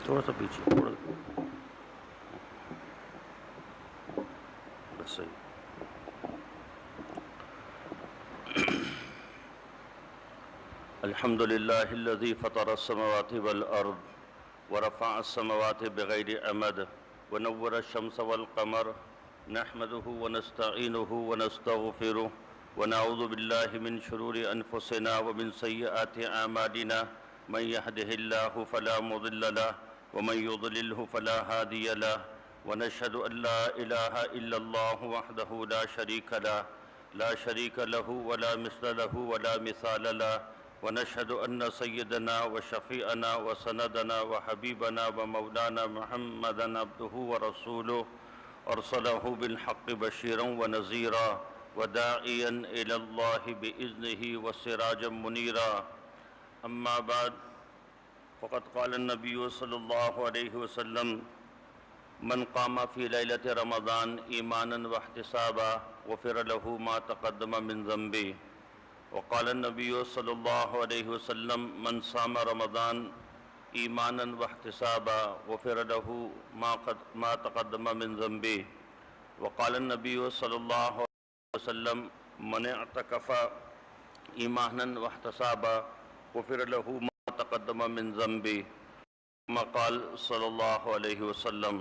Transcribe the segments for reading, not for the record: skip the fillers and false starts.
تھوڑا سا پیچھے تھوڑا بس صحیح. الحمد لله الذي فطر السماوات والأرض ورفع السماوات بغير أمد ونور الشمس والقمر نحمده ونستعينه ونستغفره ونعوذ بالله من شرور أنفسنا ومن سيئات أعمالنا من يهده الله فلا مضل له ومن يضلله فلا هادي له ونشهد أن لا إله إلا الله وحده لا شريك له ولا مثل له ولا مثال له ونشهد أن سيدنا وشفيعنا وسندنا وحبيبنا ومولانا محمدا عبده ورسوله أرسله بالحق بشيرا ونذيرا وداعيا إلى الله بإذنه وسراجا منيرا. أما بعد فقد قال النبي صلى الله عليه وسلم من قام في ليلة رمضان إيمانا واحتسابا غفر له ما تقدم من ذنبه. وقال النبي صلى الله عليه وسلم من صام رمضان ایمانا واحتسابا غفر له ما تقدم من ذنبه. وقال النبي صلى الله عليه وسلم من اعتكف ایمانا واحتسابا غفر له ما تقدم من ذنبه كما قال صلی اللہ علیہ وسلم.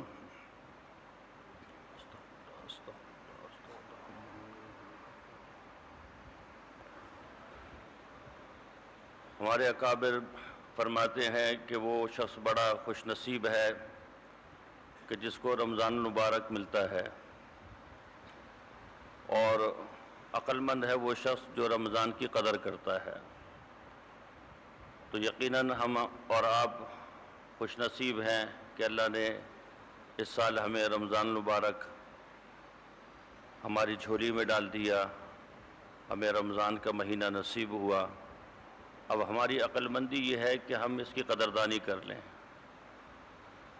ہمارے اکابر فرماتے ہیں کہ وہ شخص بڑا خوش نصیب ہے کہ جس کو رمضان المبارک ملتا ہے، اور عقل مند ہے وہ شخص جو رمضان کی قدر کرتا ہے. تو یقیناً ہم اور آپ خوش نصیب ہیں کہ اللہ نے اس سال ہمیں رمضان المبارک ہماری جھولی میں ڈال دیا، ہمیں رمضان کا مہینہ نصیب ہوا. اب ہماری عقل مندی یہ ہے کہ ہم اس کی قدردانی کر لیں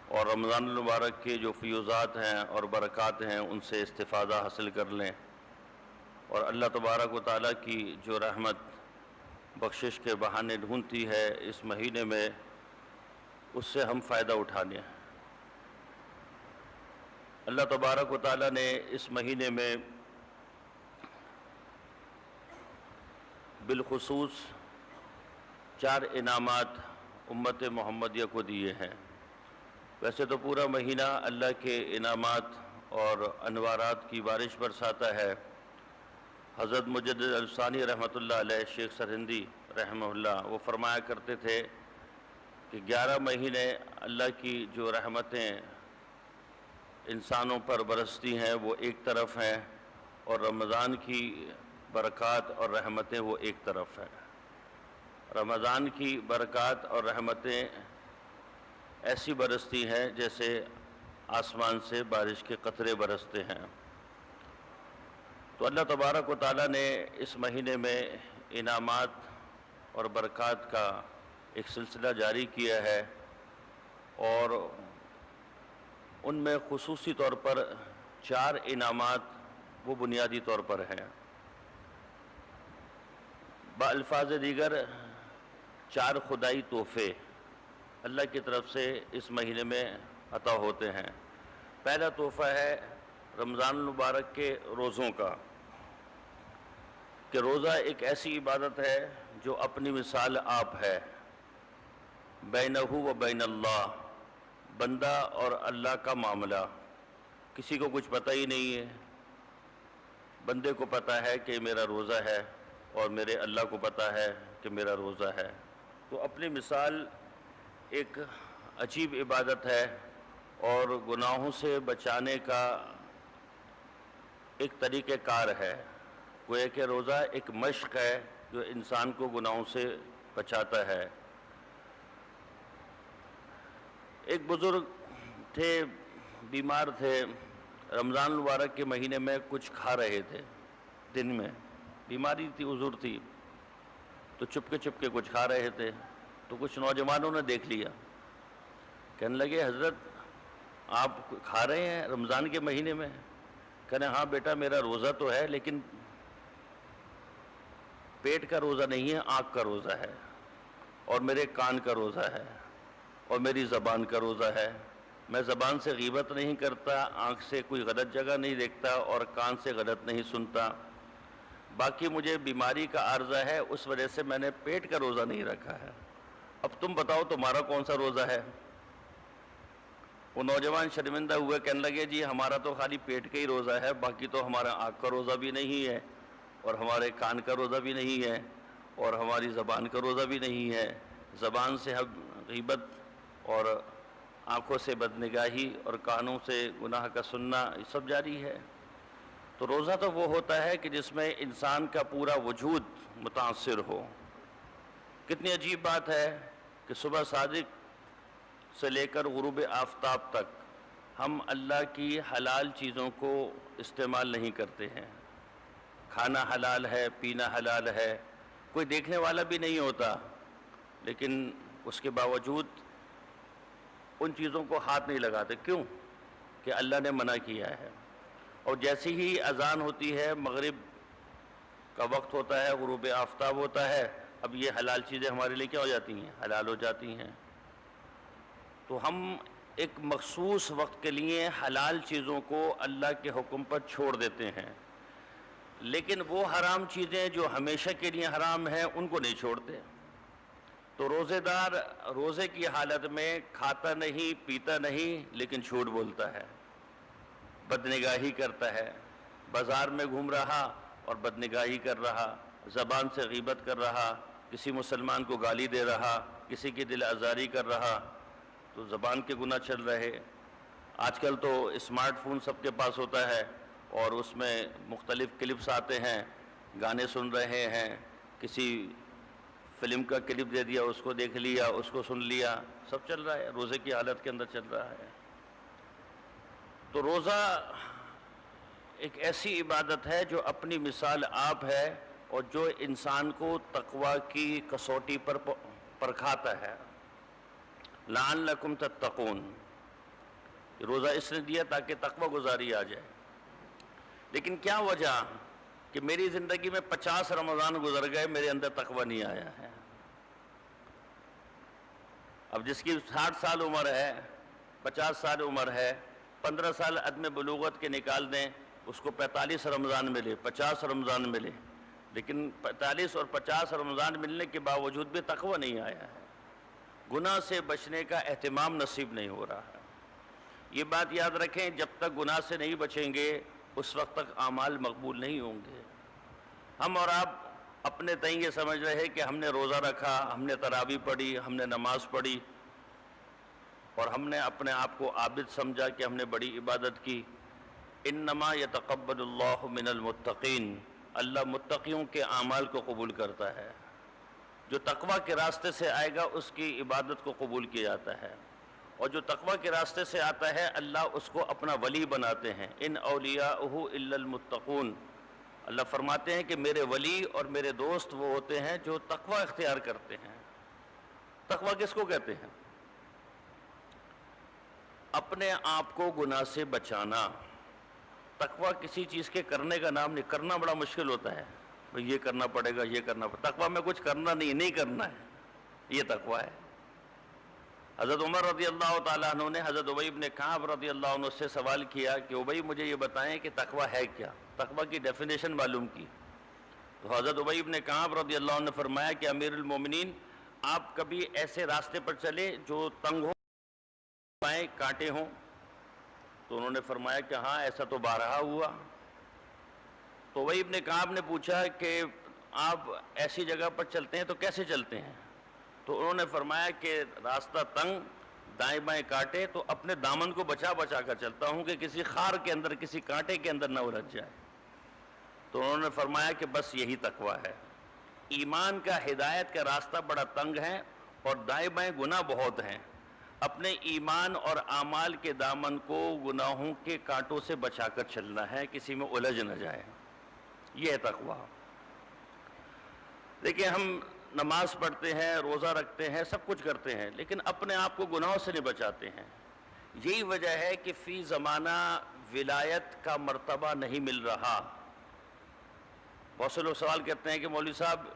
اور رمضان المبارک کے جو فیوزات ہیں اور برکات ہیں ان سے استفادہ حاصل کر لیں، اور اللہ تبارک و تعالیٰ کی جو رحمت بخشش کے بہانے ڈھونڈتی ہے اس مہینے میں، اس سے ہم فائدہ اٹھا لیں. اللہ تبارک و تعالیٰ نے اس مہینے میں بالخصوص 4 انعامات امت محمدیہ کو دیے ہیں. ویسے تو پورا مہینہ اللہ کے انعامات اور انوارات کی بارش برساتا ہے. حضرت مجدد الثانی رحمۃ اللہ علیہ، شیخ سرہندی رحمہ اللہ، وہ فرمایا کرتے تھے کہ 11 مہینے اللہ کی جو رحمتیں انسانوں پر برستی ہیں وہ ایک طرف ہیں، اور رمضان کی برکات اور رحمتیں وہ ایک طرف ہیں. رمضان کی برکات اور رحمتیں ایسی برستی ہیں جیسے آسمان سے بارش کے قطرے برستے ہیں. تو اللہ تبارک و تعالیٰ نے اس مہینے میں انعامات اور برکات کا ایک سلسلہ جاری کیا ہے، اور ان میں خصوصی طور پر 4 انعامات وہ بنیادی طور پر ہیں. بالفاظ دیگر 4 خدائی تحفے اللہ کی طرف سے اس مہینے میں عطا ہوتے ہیں. پہلا تحفہ ہے رمضان المبارک کے روزوں کا، کہ روزہ ایک ایسی عبادت ہے جو اپنی مثال آپ ہے. بینہ و بین اللہ، بندہ اور اللہ کا معاملہ. کسی کو کچھ پتہ ہی نہیں ہے. بندے کو پتہ ہے کہ میرا روزہ ہے، اور میرے اللہ کو پتہ ہے کہ میرا روزہ ہے. تو اپنی مثال ایک عجیب عبادت ہے، اور گناہوں سے بچانے کا ایک طریقہ کار ہے. گویا کہ روزہ ایک مشق ہے جو انسان کو گناہوں سے بچاتا ہے. ایک بزرگ تھے، بیمار تھے، رمضان المبارک کے مہینے میں کچھ کھا رہے تھے. دن میں بیماری تھی، عذر تھی، تو چپکے کچھ کھا رہے تھے. تو کچھ نوجوانوں نے دیکھ لیا، کہنے لگے حضرت آپ کھا رہے ہیں رمضان کے مہینے میں؟ کہنے ہاں بیٹا میرا روزہ تو ہے، لیکن پیٹ کا روزہ نہیں ہے، آنکھ کا روزہ ہے، اور میرے کان کا روزہ ہے. اور میری زبان کا روزہ ہے۔ میں زبان سے غیبت نہیں کرتا، آنکھ سے کوئی غلط جگہ نہیں دیکھتا اور کان سے غلط نہیں سنتا۔ باقی مجھے بیماری کا عارضہ ہے، اس وجہ سے میں نے پیٹ کا روزہ نہیں رکھا ہے۔ اب تم بتاؤ تمہارا کون سا روزہ ہے؟ وہ نوجوان شرمندہ ہوئے، کہنے لگے جی ہمارا تو خالی پیٹ کا ہی روزہ ہے، باقی تو ہمارا آنکھ کا روزہ بھی نہیں ہے، اور ہمارے کان کا روزہ بھی نہیں ہے، اور ہماری زبان کا روزہ بھی نہیں ہے۔ زبان سے ہم غیبت اور آنکھوں سے بدنگاہی اور کانوں سے گناہ کا سننا یہ سب جاری ہے۔ تو روزہ تو وہ ہوتا ہے کہ جس میں انسان کا پورا وجود متاثر ہو۔ کتنی عجیب بات ہے کہ صبح صادق سے لے کر غروب آفتاب تک ہم اللہ کی حلال چیزوں کو استعمال نہیں کرتے ہیں۔ کھانا حلال ہے، پینا حلال ہے، کوئی دیکھنے والا بھی نہیں ہوتا، لیکن اس کے باوجود ان چیزوں کو ہاتھ نہیں لگاتے۔ کیوں؟ کہ اللہ نے منع کیا ہے۔ اور جیسی ہی اذان ہوتی ہے، مغرب کا وقت ہوتا ہے، غروب آفتاب ہوتا ہے، اب یہ حلال چیزیں ہمارے لیے کیا ہو جاتی ہیں؟ حلال ہو جاتی ہیں۔ تو ہم ایک مخصوص وقت کے لیے حلال چیزوں کو اللہ کے حکم پر چھوڑ دیتے ہیں، لیکن وہ حرام چیزیں جو ہمیشہ کے لیے حرام ہیں ان کو نہیں چھوڑتے۔ تو روزے دار روزے کی حالت میں کھاتا نہیں، پیتا نہیں، لیکن جھوٹ بولتا ہے، بدنگاہی کرتا ہے، بازار میں گھوم رہا اور بدنگاہی کر رہا، زبان سے غیبت کر رہا، کسی مسلمان کو گالی دے رہا، کسی کی دل آزاری کر رہا، تو زبان کے گناہ چل رہے۔ آج کل تو اسمارٹ فون سب کے پاس ہوتا ہے اور اس میں مختلف کلپس آتے ہیں، گانے سن رہے ہیں، کسی فلم کا کلپ دے دیا، اس کو دیکھ لیا، اس کو سن لیا، سب چل رہا ہے، روزے کی حالت کے اندر چل رہا ہے۔ تو روزہ ایک ایسی عبادت ہے جو اپنی مثال آپ ہے اور جو انسان کو تقوی کی کسوٹی پر پرکھاتا ہے۔ لعلکم تتقون، روزہ اس نے دیا تاکہ تقوی گزاری آ جائے۔ لیکن کیا وجہ کہ میری زندگی میں 50 رمضان گزر گئے، میرے اندر تقوی نہیں آیا ہے۔ اب جس کی 60 سال عمر ہے، 50 سال عمر ہے، 15 سال عدم بلوغت کے نکال دیں، اس کو 45 رمضان ملے، 50 رمضان ملے، لیکن 45 اور 50 رمضان ملنے کے باوجود بھی تقوی نہیں آیا ہے، گناہ سے بچنے کا اہتمام نصیب نہیں ہو رہا ہے۔ یہ بات یاد رکھیں، جب تک گناہ سے نہیں بچیں گے اس وقت تک اعمال مقبول نہیں ہوں گے۔ ہم اور آپ اپنے تئیں یہ سمجھ رہے ہیں کہ ہم نے روزہ رکھا، ہم نے تراویح پڑھی، ہم نے نماز پڑھی، اور ہم نے اپنے آپ کو عابد سمجھا کہ ہم نے بڑی عبادت کی۔ انما یتقبل اللہ من المتقین، اللہ متقیوں کے اعمال کو قبول کرتا ہے۔ جو تقوی کے راستے سے آئے گا اس کی عبادت کو قبول کیا جاتا ہے، اور جو تقوی کے راستے سے آتا ہے اللہ اس کو اپنا ولی بناتے ہیں۔ ان اولیاءہ الا المتقون، اللہ فرماتے ہیں کہ میرے ولی اور میرے دوست وہ ہوتے ہیں جو تقوی اختیار کرتے ہیں۔ تقوی کس کو کہتے ہیں؟ اپنے آپ کو گناہ سے بچانا۔ تقوی کسی چیز کے کرنے کا نام نہیں، کرنا بڑا مشکل ہوتا ہے، بھئی یہ کرنا پڑے گا، یہ کرنا پڑے گا۔ تقوی میں کچھ کرنا نہیں کرنا ہے، یہ تقوی ہے۔ حضرت عمر رضی اللہ تعالیٰ عنہ نے حضرت ابی بن کعب رضی اللہ عنہ سے سوال کیا کہ ابی مجھے یہ بتائیں کہ تقوی ہے کیا، تقوی کی ڈیفینیشن معلوم کی۔ تو حضرت ابی بن کعب رضی اللہ عنہ نے فرمایا کہ امیر المومنین، آپ کبھی ایسے راستے پر چلے جو تنگ ہو، بائیں کانٹے ہوں؟ تو انہوں نے فرمایا کہ ہاں ایسا تو بارہا ہوا۔ تو ابی بن کعب نے پوچھا کہ آپ ایسی جگہ پر چلتے ہیں تو کیسے چلتے ہیں؟ تو انہوں نے فرمایا کہ راستہ تنگ، دائیں بائیں کانٹے، تو اپنے دامن کو بچا بچا کر چلتا ہوں کہ کسی خار کے اندر، کسی کانٹے کے اندر نہ الجھ جائے۔ تو انہوں نے فرمایا کہ بس یہی تقوی ہے۔ ایمان کا، ہدایت کا راستہ بڑا تنگ ہے اور دائیں بائیں گناہ بہت ہیں، اپنے ایمان اور اعمال کے دامن کو گناہوں کے کانٹوں سے بچا کر چلنا ہے، کسی میں الجھ نہ جائے، یہ ہے تقوی۔ دیکھیں، ہم نماز پڑھتے ہیں، روزہ رکھتے ہیں، سب کچھ کرتے ہیں، لیکن اپنے آپ کو گناہوں سے نہیں بچاتے ہیں۔ یہی وجہ ہے کہ فی زمانہ ولایت کا مرتبہ نہیں مل رہا۔ بہت سے لوگ سوال کرتے ہیں کہ مولوی صاحب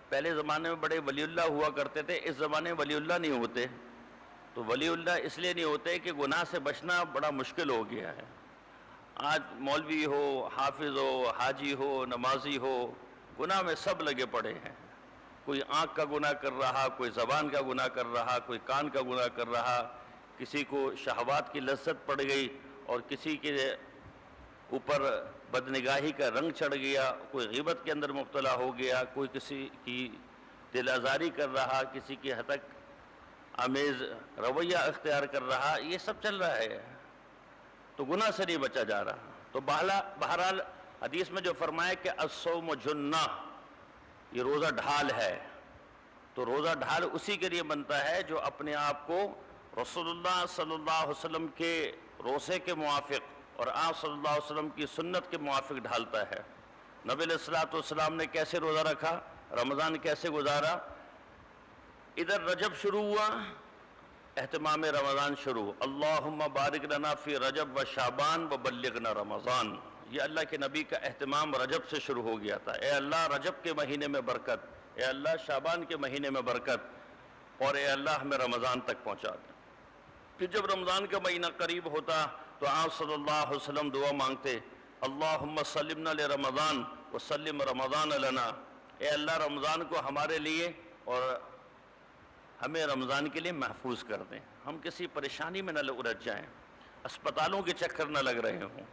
پہلے زمانے میں بڑے ولی اللہ ہوا کرتے تھے، اس زمانے میں ولی اللہ نہیں ہوتے۔ تو ولی اللہ اس لیے نہیں ہوتے کہ گناہ سے بچنا بڑا مشکل ہو گیا ہے۔ آج مولوی ہو، حافظ ہو، حاجی ہو، نمازی ہو، گناہ میں سب لگے پڑے ہیں۔ کوئی آنکھ کا گناہ کر رہا، کوئی زبان کا گناہ کر رہا، کوئی کان کا گناہ کر رہا، کسی کو شہوات کی لذت پڑ گئی اور کسی کے اوپر بدنگاہی کا رنگ چڑھ گیا، کوئی غیبت کے اندر مبتلا ہو گیا، کوئی کسی کی دل آزاری کر رہا، کسی کی ہتک آمیز رویہ اختیار کر رہا، یہ سب چل رہا ہے، تو گناہ سے نہیں بچا جا رہا۔ تو بہرحال حدیث میں جو فرمایا کہ الصوم جنہ، یہ روزہ ڈھال ہے، تو روزہ ڈھال اسی کے لیے بنتا ہے جو اپنے آپ کو رسول اللہ صلی اللہ علیہ وسلم کے روزے کے موافق اور آپ صلی اللہ علیہ وسلم کی سنت کے موافق ڈھالتا ہے۔ نبی علیہ الصلوۃ والسلام نے کیسے روزہ رکھا، رمضان کیسے گزارا، ادھر رجب شروع ہوا، اہتمام رمضان شروع، اللہم بارک لنا فی رجب و شعبان و بلغنا رمضان، یہ اللہ کے نبی کا اہتمام رجب سے شروع ہو گیا تھا۔ اے اللہ رجب کے مہینے میں برکت، اے اللہ شعبان کے مہینے میں برکت، اور اے اللہ ہمیں رمضان تک پہنچا دے۔ پھر جب رمضان کا مہینہ قریب ہوتا تو آپ صلی اللہ علیہ وسلم دعا مانگتے، اللہم سلمنا لرمضان وسلم رمضان لنا، اے اللہ رمضان کو ہمارے لیے اور ہمیں رمضان کے لیے محفوظ کر دیں، ہم کسی پریشانی میں نہ الجھ جائیں، اسپتالوں کے چکر نہ لگ رہے ہوں،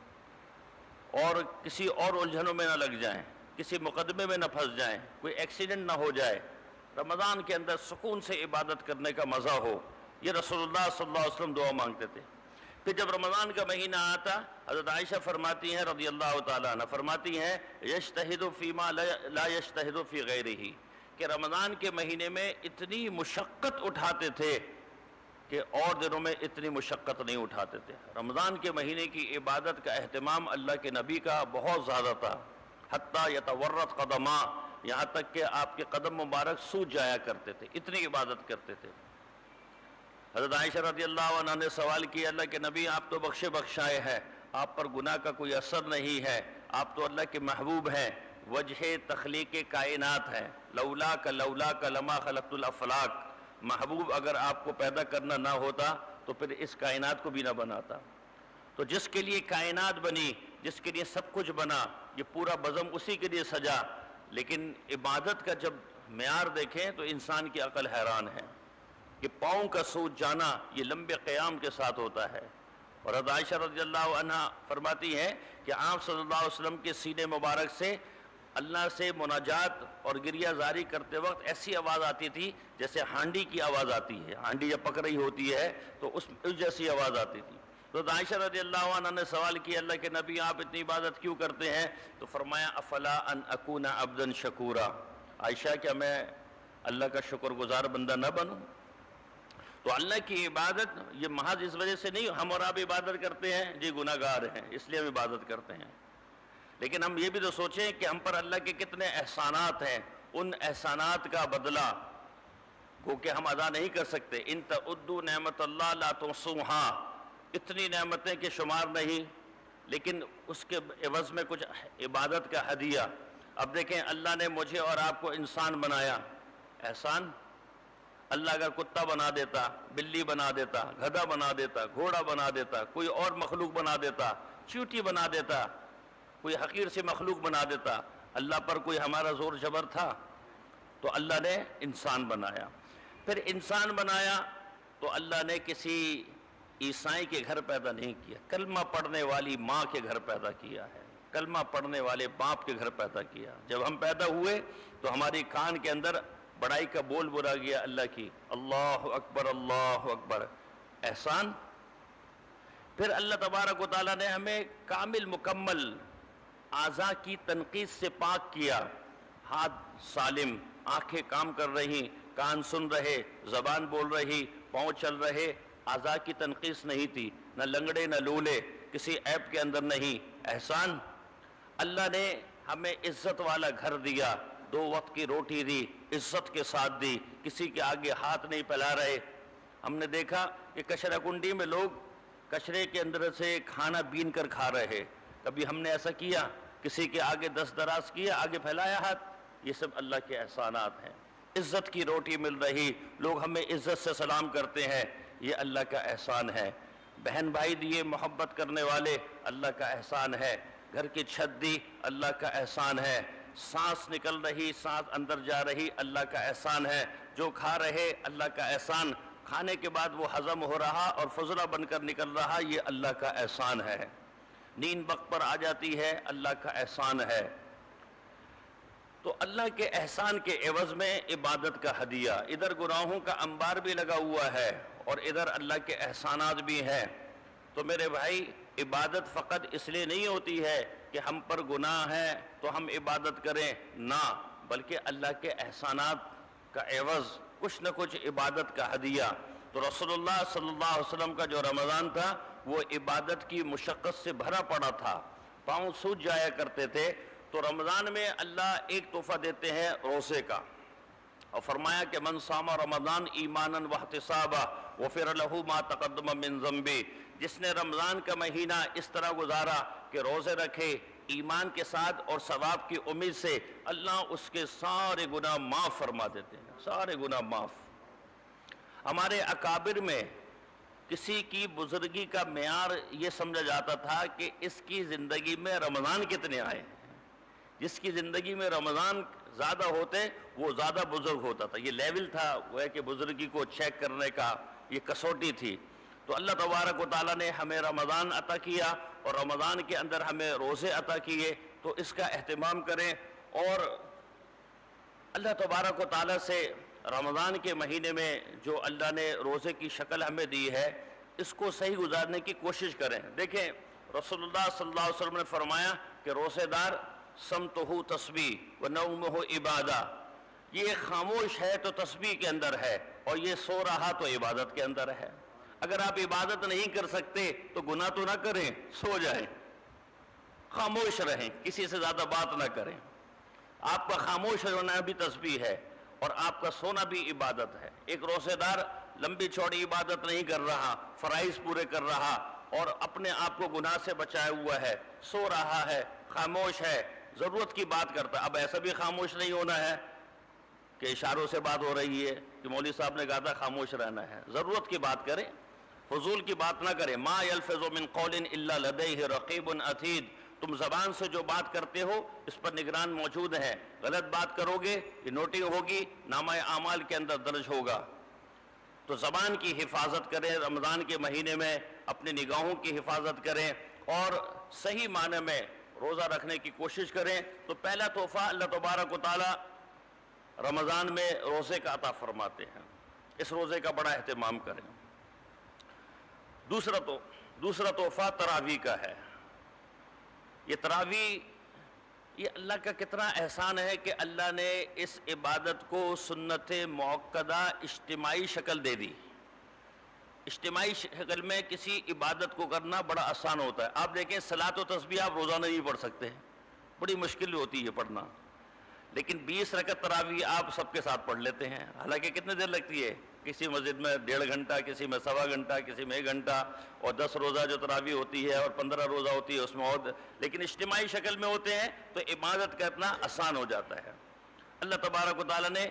اور کسی اور الجھنوں میں نہ لگ جائیں، کسی مقدمے میں نہ پھنس جائیں، کوئی ایکسیڈنٹ نہ ہو جائے، رمضان کے اندر سکون سے عبادت کرنے کا مزہ ہو، یہ رسول اللہ صلی اللہ علیہ وسلم دعا مانگتے تھے۔ پھر جب رمضان کا مہینہ آتا، حضرت عائشہ فرماتی ہیں رضی اللہ تعالیٰ عنہ، فرماتی ہیں یجتہد فیما لا یجتہد فی غیرہ، کہ رمضان کے مہینے میں اتنی مشقت اٹھاتے تھے کہ اور دنوں میں اتنی مشقت نہیں اٹھاتے تھے۔ رمضان کے مہینے کی عبادت کا اہتمام اللہ کے نبی کا بہت زیادہ تھا، حتیٰ یتورط قدما، یہاں تک کہ آپ کے قدم مبارک سوج جایا کرتے تھے، اتنی عبادت کرتے تھے۔ حضرت عائشہ رضی اللہ عنہ نے سوال کیا، اللہ کے نبی آپ تو بخشے بخشائے ہیں، آپ پر گناہ کا کوئی اثر نہیں ہے، آپ تو اللہ کے محبوب ہیں، وجہ تخلیق کائنات ہے، لولاک لولاک لما خلقت الافلاک، محبوب اگر آپ کو پیدا کرنا نہ ہوتا تو پھر اس کائنات کو بھی نہ بناتا۔ تو جس کے لیے کائنات بنی، جس کے لیے سب کچھ بنا، یہ پورا بزم اسی کے لیے سجا، لیکن عبادت کا جب معیار دیکھیں تو انسان کی عقل حیران ہے کہ پاؤں کا سوج جانا یہ لمبے قیام کے ساتھ ہوتا ہے۔ اور حضرت عائشہ رضی اللہ عنہ فرماتی ہیں کہ آپ صلی اللہ علیہ وسلم کے سینے مبارک سے اللہ سے مناجات اور گریہ زاری کرتے وقت ایسی آواز آتی تھی جیسے ہانڈی کی آواز آتی ہے، ہانڈی جب پک رہی ہوتی ہے تو اس جیسی آواز آتی تھی۔ تو عائشہ رضی اللہ عنہ نے سوال کیا، اللہ کے نبی آپ اتنی عبادت کیوں کرتے ہیں؟ تو فرمایا افلا ان اکون عبدا شکورا، عائشہ کیا میں اللہ کا شکر گزار بندہ نہ بنوں؟ تو اللہ کی عبادت یہ محض اس وجہ سے نہیں ہم اور آپ عبادت کرتے ہیں جی گناہ گار ہیں اس لیے ہم عبادت کرتے ہیں، لیکن ہم یہ بھی تو سوچیں کہ ہم پر اللہ کے کتنے احسانات ہیں، ان احسانات کا بدلہ گو کہ ہم ادا نہیں کر سکتے۔ ان تعدوا نعمت اللہ لا تحصوها، اتنی نعمتیں کہ شمار نہیں، لیکن اس کے عوض میں کچھ عبادت کا ہدیہ۔ اب دیکھیں اللہ نے مجھے اور آپ کو انسان بنایا، احسان۔ اللہ اگر کتا بنا دیتا، بلی بنا دیتا، گدھا بنا دیتا، گھوڑا بنا دیتا، کوئی اور مخلوق بنا دیتا، چیونٹی بنا دیتا، کوئی حقیر سے مخلوق بنا دیتا، اللہ پر کوئی ہمارا زور جبر تھا؟ تو اللہ نے انسان بنایا۔ پھر انسان بنایا تو اللہ نے کسی عیسائی کے گھر پیدا نہیں کیا، کلمہ پڑھنے والی ماں کے گھر پیدا کیا ہے، کلمہ پڑھنے والے باپ کے گھر پیدا کیا۔ جب ہم پیدا ہوئے تو ہماری کان کے اندر بڑائی کا بول بولا گیا اللہ کی، اللہ اکبر اللہ اکبر، احسان۔ پھر اللہ تبارک و تعالیٰ نے ہمیں کامل مکمل اعضاء کی تنقیص سے پاک کیا، ہاتھ سالم، آنکھیں کام کر رہی، کان سن رہے، زبان بول رہی، پاؤں چل رہے، اعضاء کی تنقیص نہیں تھی، نہ لنگڑے نہ لولے، کسی عیب کے اندر نہیں، احسان۔ اللہ نے ہمیں عزت والا گھر دیا، 2 وقت کی روٹی دی، عزت کے ساتھ دی، کسی کے آگے ہاتھ نہیں پھیلا رہے۔ ہم نے دیکھا کہ کچرا کنڈی میں لوگ کچرے کے اندر سے کھانا بین کر کھا رہے، کبھی ہم نے ایسا کیا؟ کسی کے آگے دست دراز کیا، آگے پھیلایا ہاتھ؟ یہ سب اللہ کے احسانات ہیں۔ عزت کی روٹی مل رہی، لوگ ہمیں عزت سے سلام کرتے ہیں، یہ اللہ کا احسان ہے۔ بہن بھائی دیے محبت کرنے والے، اللہ کا احسان ہے۔ گھر کی چھت دی، اللہ کا احسان ہے۔ سانس نکل رہی، سانس اندر جا رہی، اللہ کا احسان ہے۔ جو کھا رہے، اللہ کا احسان۔ کھانے کے بعد وہ ہضم ہو رہا اور فضلہ بن کر نکل رہا، یہ اللہ کا احسان ہے۔ نیند وقت پر آ جاتی ہے، اللہ کا احسان ہے۔ تو اللہ کے احسان کے عوض میں عبادت کا ہدیہ، ادھر گناہوں کا انبار بھی لگا ہوا ہے اور ادھر اللہ کے احسانات بھی ہیں۔ تو میرے بھائی، عبادت فقط اس لیے نہیں ہوتی ہے کہ ہم پر گناہ ہے تو ہم عبادت کریں، نہ، بلکہ اللہ کے احسانات کا عوض کچھ نہ کچھ عبادت کا ہدیہ۔ تو رسول اللہ صلی اللہ علیہ وسلم کا جو رمضان تھا وہ عبادت کی مشقت سے بھرا پڑا تھا، پاؤں سوج جایا کرتے تھے۔ تو رمضان میں اللہ ایک تحفہ دیتے ہیں روزے کا، اور فرمایا کہ من صام رمضان ایمانا واحتسابا غفر لہ ما تقدم من ذنبہ، جس نے رمضان کا مہینہ اس طرح گزارا کہ روزے رکھے ایمان کے ساتھ اور ثواب کی امید سے، اللہ اس کے سارے گناہ معاف فرما دیتے ہیں، سارے گناہ معاف۔ ہمارے اکابر میں کسی کی بزرگی کا معیار یہ سمجھا جاتا تھا کہ اس کی زندگی میں رمضان کتنے آئے، جس کی زندگی میں رمضان زیادہ ہوتے وہ زیادہ بزرگ ہوتا تھا۔ یہ لیول تھا، وہ ہے کہ بزرگی کو چیک کرنے کا یہ کسوٹی تھی۔ تو اللہ تبارک و تعالیٰ نے ہمیں رمضان عطا کیا اور رمضان کے اندر ہمیں روزے عطا کیے، تو اس کا اہتمام کریں اور اللہ تبارک و تعالیٰ سے رمضان کے مہینے میں جو اللہ نے روزے کی شکل ہمیں دی ہے اس کو صحیح گزارنے کی کوشش کریں۔ دیکھیں رسول اللہ صلی اللہ علیہ وسلم نے فرمایا کہ روزے دار سمتہ تسبیح و نومہ عبادہ، یہ خاموش ہے تو تسبیح کے اندر ہے اور یہ سو رہا تو عبادت کے اندر ہے۔ اگر آپ عبادت نہیں کر سکتے تو گناہ تو نہ کریں، سو جائیں، خاموش رہیں، کسی سے زیادہ بات نہ کریں۔ آپ کا خاموش ہونا بھی تسبیح ہے اور آپ کا سونا بھی عبادت ہے۔ ایک روزے دار لمبی چوڑی عبادت نہیں کر رہا، فرائض پورے کر رہا اور اپنے آپ کو گناہ سے بچایا ہوا ہے، سو رہا ہے، خاموش ہے، ضرورت کی بات کرتا ہے۔ اب ایسا بھی خاموش نہیں ہونا ہے کہ اشاروں سے بات ہو رہی ہے کہ مولوی صاحب نے کہا تھا خاموش رہنا ہے، ضرورت کی بات کریں، فضول کی بات نہ کریں۔ ما یلفظ من قول الا لدیہ رقیب عتید، تم زبان سے جو بات کرتے ہو اس پر نگران موجود ہے، غلط بات کرو گے یہ نوٹنگ ہوگی، نامہ اعمال کے اندر درج ہوگا۔ تو زبان کی حفاظت کریں، رمضان کے مہینے میں اپنی نگاہوں کی حفاظت کریں اور صحیح معنی میں روزہ رکھنے کی کوشش کریں۔ تو پہلا تحفہ اللہ تبارک و تعالی رمضان میں روزے کا عطا فرماتے ہیں، اس روزے کا بڑا اہتمام کریں۔ دوسرا تحفہ تراویح کا ہے۔ یہ تراویح، یہ اللہ کا کتنا احسان ہے کہ اللہ نے اس عبادت کو سنت موقدہ اجتماعی شکل دے دی۔ اجتماعی شکل میں کسی عبادت کو کرنا بڑا آسان ہوتا ہے۔ آپ دیکھیں صلاۃ و تسبیح آپ روزانہ نہیں پڑھ سکتے، بڑی مشکل ہوتی ہے پڑھنا، لیکن 20 رکعت تراویح آپ سب کے ساتھ پڑھ لیتے ہیں۔ حالانکہ کتنے دیر لگتی ہے، کسی مسجد میں 1.5 گھنٹہ، کسی میں 1.25 گھنٹہ، کسی میں 1 گھنٹہ، اور 10 روزہ جو تراویح ہوتی ہے اور 15 روزہ ہوتی ہے اس میں اور، لیکن اجتماعی شکل میں ہوتے ہیں تو عبادت کرنا آسان ہو جاتا ہے۔ اللہ تبارک و تعالیٰ نے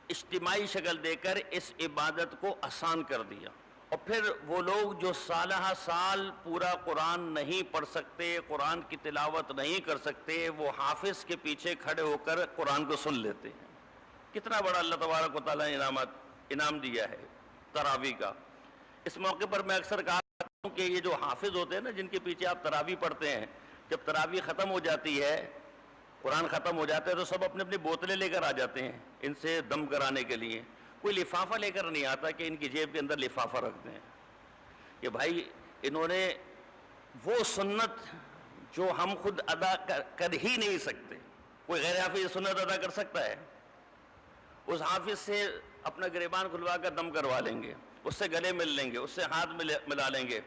اجتماعی شکل دے کر اس عبادت کو آسان کر دیا۔ اور پھر وہ لوگ جو سالہ سال پورا قرآن نہیں پڑھ سکتے، قرآن کی تلاوت نہیں کر سکتے، وہ حافظ کے پیچھے کھڑے ہو کر قرآن کو سن لیتے ہیں۔ کتنا بڑا اللہ تبارک و تعالیٰ نے انعام دیا ہے تراویح کا۔ اس موقع پر میں اکثر کہا ہوں کہ یہ جو حافظ ہوتے ہیں نا، جن کے پیچھے آپ تراویح پڑھتے ہیں، جب تراویح ختم ہو جاتی ہے، قرآن ختم ہو جاتا ہے تو سب اپنی اپنی بوتلیں لے کر آ جاتے ہیں ان سے دم کرانے کے لیے۔ کوئی لفافہ لے کر نہیں آتا کہ ان کی جیب کے اندر لفافہ رکھ دیں کہ بھائی انہوں نے وہ سنت جو ہم خود ادا کر ہی نہیں سکتے، کوئی غیر حافظ یہ سنت ادا کر سکتا ہے؟ اس حافظ سے اپنا گریبان کھلوا کر دم کروا لیں گے، اس سے گلے مل لیں گے، اس سے ہاتھ ملا لیں گے،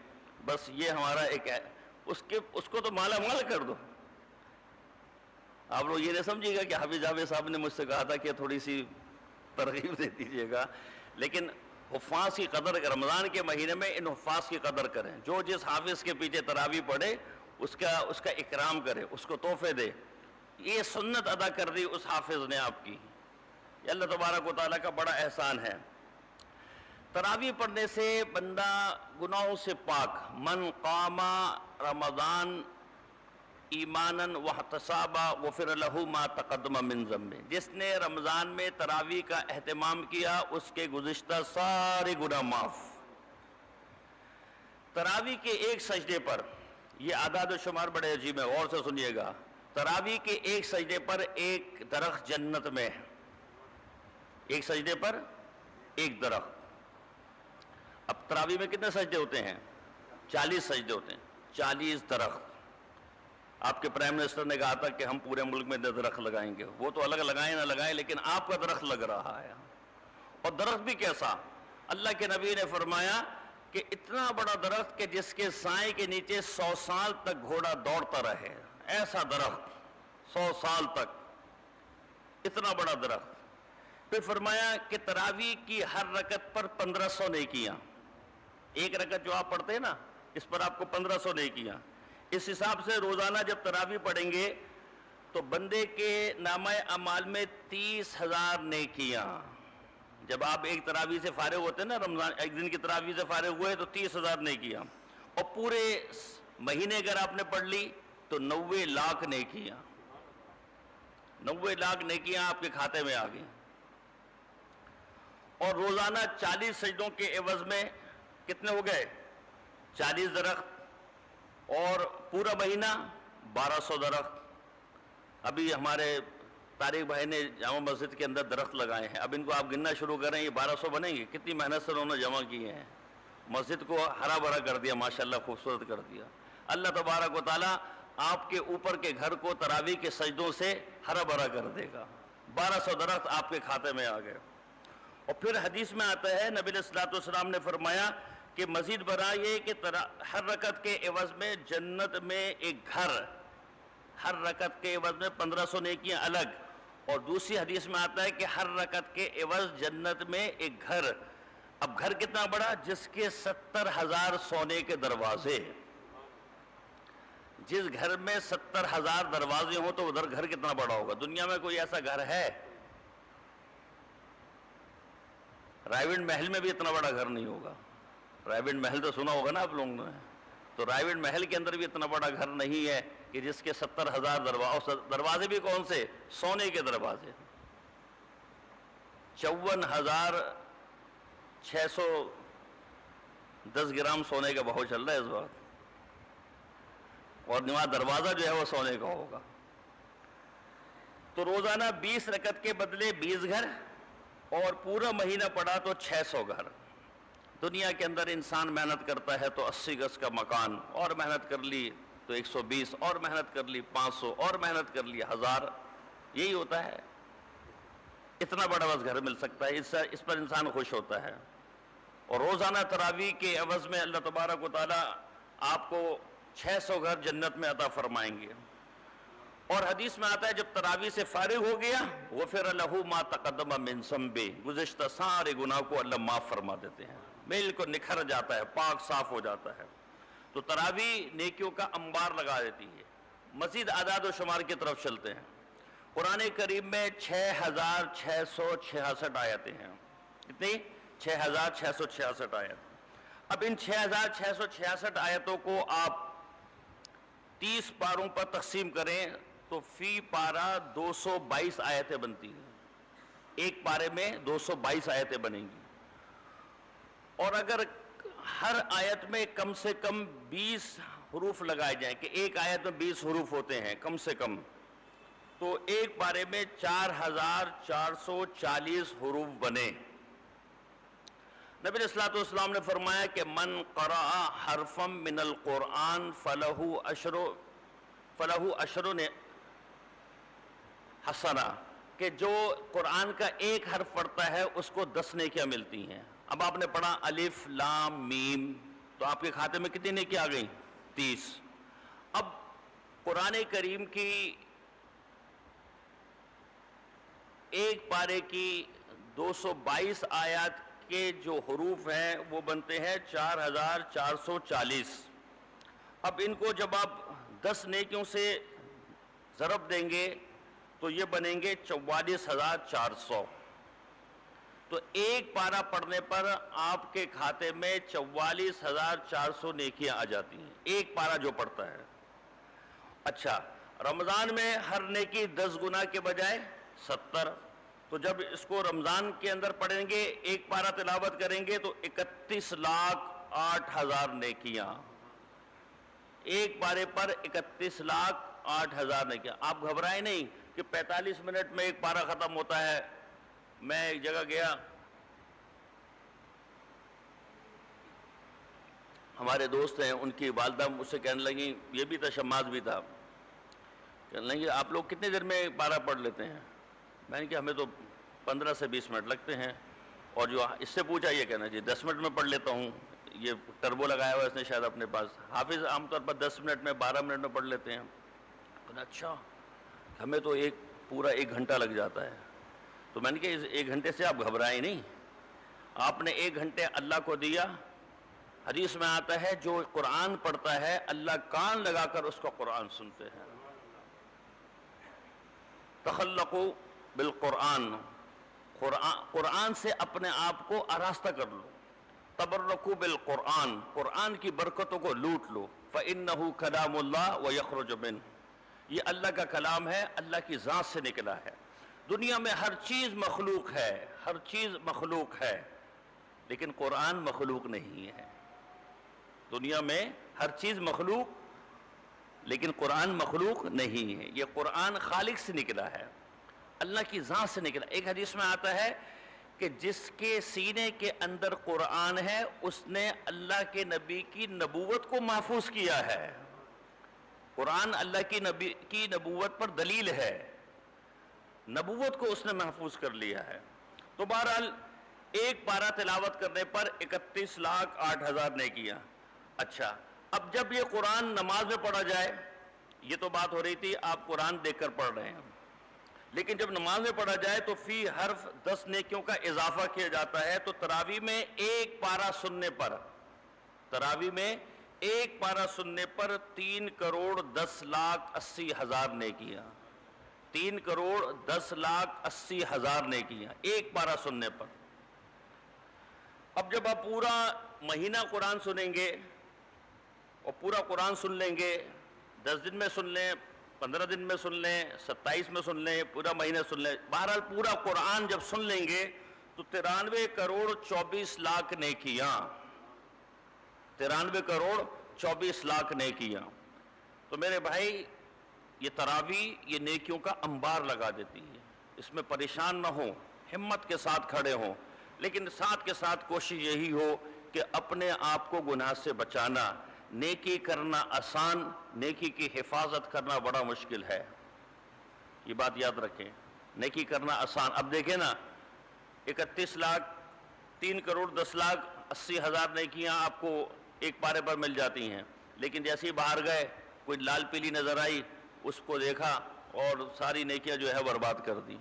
بس یہ ہمارا ایک ہے۔ اس کو تو مالا مال کر دو۔ آپ لوگ یہ نہیں سمجھے گا کہ حافظ جاوید صاحب نے مجھ سے کہا تھا کہ تھوڑی سی ترغیب دے دیجیے گا، لیکن حفاظ کی قدر، رمضان کے مہینے میں ان حفاظ کی قدر کریں۔ جو جس حافظ کے پیچھے تراویح پڑھے اس کا اکرام کرے، اس کو تحفے دے۔ یہ سنت ادا کر دی اس حافظ نے آپ کی، یہ اللہ تبارک و تعالیٰ کا بڑا احسان ہے۔ تراویح پڑھنے سے بندہ گناہوں سے پاک، من قام رمضان ایماناً واحتسابا غفر لہ ما تقدم من ذنبہ، جس نے رمضان میں تراویح کا اہتمام کیا اس کے گزشتہ سارے گناہ معاف۔ تراویح کے ایک سجدے پر، یہ اعداد و شمار بڑے عجیب ہیں، غور سے سنیے گا، تراویح کے ایک سجدے پر ایک درخت جنت میں ہے، ایک سجدے پر ایک درخت۔ اب تراویح میں کتنے سجدے ہوتے ہیں؟ 40 سجدے ہوتے ہیں، 40 درخت۔ آپ کے پرائم منسٹر نے کہا تھا کہ ہم پورے ملک میں درخت لگائیں گے، وہ تو الگ لگائیں نہ لگائیں لیکن آپ کا درخت لگ رہا ہے، اور درخت بھی کیسا؟ اللہ کے نبی نے فرمایا کہ اتنا بڑا درخت کہ جس کے سائے کے نیچے 100 سال تک گھوڑا دوڑتا رہے، ایسا درخت 100 سال تک، اتنا بڑا درخت۔ پھر فرمایا کہ تراویح کی ہر رکعت پر 1500 نیکیاں، ایک رکعت جو آپ پڑھتے ہیں نا اس پر آپ کو 1500 نیکیاں۔ اس حساب سے روزانہ جب تراویح پڑھیں گے تو بندے کے نامہ اعمال میں 30,000 نیکیاں۔ جب آپ ایک تراویح سے فارغ ہوتے ہیں نا، رمضان ایک دن کی تراویح سے فارغ ہوئے تو 30,000 نیکیاں، اور پورے مہینے اگر آپ نے پڑھ لی تو 90 لاکھ نیکیاں، 90 لاکھ نیکیاں آپ کے کھاتے میں آ گئیں۔ اور روزانہ 40 سجدوں کے عوض میں کتنے ہو گئے؟ 40 درخت، اور پورا مہینہ 1200 درخت۔ ابھی ہمارے طارق بھائی نے جامع مسجد کے اندر درخت لگائے ہیں، اب ان کو آپ گننا شروع کریں، یہ 1200 بنیں گے؟ کتنی محنت سے انہوں نے جمع کیے ہیں، مسجد کو ہرا بھرا کر دیا، ماشاءاللہ خوبصورت کر دیا۔ اللہ تبارک و تعالیٰ آپ کے اوپر کے گھر کو تراویح کے سجدوں سے ہرا بھرا کر دے گا۔ 1200 درخت آپ کے کھاتے میں آ گئے۔ اور پھر حدیث میں آتا ہے، نبی علیہ الصلوۃ والسلام نے فرمایا کہ مزید برآں یہ کہ ہر رکعت کے عوض میں جنت میں ایک گھر، ہر رکعت کے عوض میں 1500 نیکیاں الگ، اور دوسری حدیث میں آتا ہے کہ ہر رکعت کے عوض جنت میں ایک گھر۔ اب گھر کتنا بڑا؟ جس کے 70,000 سونے کے دروازے، جس گھر میں 70,000 دروازے ہوں تو ادھر گھر کتنا بڑا ہوگا؟ دنیا میں کوئی ایسا گھر ہے؟ رائیونڈ محل میں بھی اتنا بڑا گھر نہیں ہوگا۔ رائیونڈ محل تو سنا ہوگا نا آپ لوگوں نے، تو رائیونڈ محل کے اندر بھی اتنا بڑا گھر نہیں ہے کہ جس کے 70,000 دروازے، دروازے بھی کون سے؟ سونے کے دروازے۔ 54,610 گرام سونے کا بہاؤ چل رہا ہے اس وقت، اور وہاں دروازہ جو ہے وہ سونے کا ہوگا۔ تو روزانہ 20 رکعت کے بدلے 20 گھر، اور پورا مہینہ پڑا تو 600 گھر۔ دنیا کے اندر انسان محنت کرتا ہے تو 80 گز کا مکان، اور محنت کر لی تو 120، اور محنت کر لی 500، اور محنت کر لی 1000، یہی ہوتا ہے۔ اتنا بڑا بس گھر مل سکتا ہے، اس پر انسان خوش ہوتا ہے۔ اور روزانہ تراویح کے عوض میں اللہ تبارک و تعالیٰ آپ کو 600 گھر جنت میں عطا فرمائیں گے۔ اور حدیث میں آتا ہے جب تراویح سے فارغ ہو گیا، غفر لہ ما تقدم من ذنبہ، گزشتہ سارے گناہ کو اللہ معاف فرما دیتے ہیں، بالکل نکھر جاتا ہے، پاک صاف ہو جاتا ہے۔ تو تراویح نیکیوں کا انبار لگا دیتی ہے۔ مزید اعداد و شمار کی طرف چلتے ہیں۔ قرآن کریم میں 6,666 آیتیں ہیں۔ کتنی؟ 6,666 آیت۔ اب ان 6,666 آیتوں کو آپ 30 پاروں پر تقسیم کریں تو فی پارہ 222 آیتیں بنتی ہیں، ایک پارے میں 222 آیتیں بنیں گی۔ اور اگر ہر آیت میں کم سے کم 20 حروف لگائے جائیں، کہ ایک آیت میں 20 حروف ہوتے ہیں کم سے کم، تو ایک پارے میں 4,440 حروف بنے۔ نبی علیہ الصلوۃ والسلام نے فرمایا کہ من قرأ حرفا من القرآن فلہ عشر حسنہ، کہ جو قرآن کا ایک حرف پڑھتا ہے اس کو 10 نیکیاں ملتی ہیں۔ اب آپ نے پڑھا الف لام میم، تو آپ کے کھاتے میں کتنی نیکیاں آ گئیں؟ 30۔ اب قرآن کریم کی ایک پارے کی 222 آیات کے جو حروف ہیں وہ بنتے ہیں 4,440۔ اب ان کو جب آپ 10 نیکیوں سے ضرب دیں گے تو یہ بنیں گے 44,400۔ تو ایک پارہ پڑھنے پر آپ کے کھاتے میں 44,400 نیکیاں آ جاتی ہیں، ایک پارہ جو پڑھتا ہے۔ اچھا، رمضان میں ہر نیکی 10 گنا کے بجائے 70، تو جب اس کو رمضان کے اندر پڑھیں گے، ایک پارہ تلاوت کریں گے تو 31,08,000 نیکیاں، ایک پارے پر 31,08,000 نیکیاں۔ آپ گھبرائیں نہیں کہ 45 منٹ میں ایک پارہ ختم ہوتا ہے۔ میں ایک جگہ گیا، ہمارے دوست ہیں، ان کی والدہ مجھ سے کہنے لگی، یہ بھی تھا شماس بھی تھا، کہنے لگی آپ لوگ کتنے دیر میں پارہ پڑھ لیتے ہیں؟ میں نے کہا ہمیں تو 15 سے 20 منٹ لگتے ہیں، اور جو اس سے پوچھا یہ کہنا جی 10 منٹ میں پڑھ لیتا ہوں، یہ ٹربو لگایا ہوا ہے اس نے شاید اپنے پاس، حافظ عام طور پر 10 منٹ میں 12 منٹ میں پڑھ لیتے ہیں۔ اچھا، ہمیں تو پورا 1 گھنٹہ لگ جاتا ہے۔ تو میں نے کہا اس 1 گھنٹے سے آپ گھبرائیں نہیں، آپ نے 1 گھنٹے اللہ کو دیا۔ حدیث میں آتا ہے جو قرآن پڑھتا ہے اللہ کان لگا کر اس کا قرآن سنتے ہیں۔ تخلقوا بالقرآن، قرآن سے اپنے آپ کو آراستہ کر لو۔ تبرکوا بالقرآن، قرآن کی برکتوں کو لوٹ لو۔ فإنہ کلام اللہ ویخرج منہ، یہ اللہ کا کلام ہے، اللہ کی ذات سے نکلا ہے۔ دنیا میں ہر چیز مخلوق ہے، ہر چیز مخلوق ہے، لیکن قرآن مخلوق نہیں ہے۔ دنیا میں ہر چیز مخلوق، لیکن قرآن مخلوق نہیں ہے۔ یہ قرآن خالق سے نکلا ہے، اللہ کی ذات سے نکلا۔ ایک حدیث میں آتا ہے کہ جس کے سینے کے اندر قرآن ہے اس نے اللہ کے نبی کی نبوت کو محفوظ کیا ہے۔ قرآن اللہ کی نبی کی نبوت پر دلیل ہے، نبوت کو اس نے محفوظ کر لیا ہے۔ تو بہرحال ایک پارہ تلاوت کرنے پر 31,08,000 نیکیاں۔ اچھا، اب جب یہ قرآن نماز میں پڑھا جائے، یہ تو بات ہو رہی تھی آپ قرآن دیکھ کر پڑھ رہے ہیں، لیکن جب نماز میں پڑھا جائے تو فی حرف 10 نیکیوں کا اضافہ کیا جاتا ہے۔ تو تراویح میں ایک پارہ سننے پر، تراویح میں ایک پارہ سننے پر 3,10,80,000 نیکیاں، 3,10,80,000 نیکیاں ایک پارہ سننے پر۔ اب جب آپ پورا مہینہ قرآن سنیں گے اور پورا قرآن سن لیں گے، 10 دن میں سن لیں، 15 دن میں سن لیں، 27 میں سن لیں، پورا مہینہ سن لیں، بہرحال پورا قرآن جب سن لیں گے تو 93,24,00,000 نیکیاں، 93,24,00,000 نیکیاں۔ تو میرے بھائی، یہ تراویح یہ نیکیوں کا انبار لگا دیتی ہے، اس میں پریشان نہ ہوں، ہمت کے ساتھ کھڑے ہوں، لیکن ساتھ کے ساتھ کوشش یہی ہو کہ اپنے آپ کو گناہ سے بچانا۔ نیکی کرنا آسان، نیکی کی حفاظت کرنا بڑا مشکل ہے، یہ بات یاد رکھیں۔ نیکی کرنا آسان، اب دیکھیں نا، 3,10,80,000 نیکیاں آپ کو ایک پارے پر مل جاتی ہیں، لیکن جیسے ہی باہر گئے کوئی لال پیلی نظر آئی، اس کو دیکھا اور ساری نیکیاں جو ہے برباد کر دی۔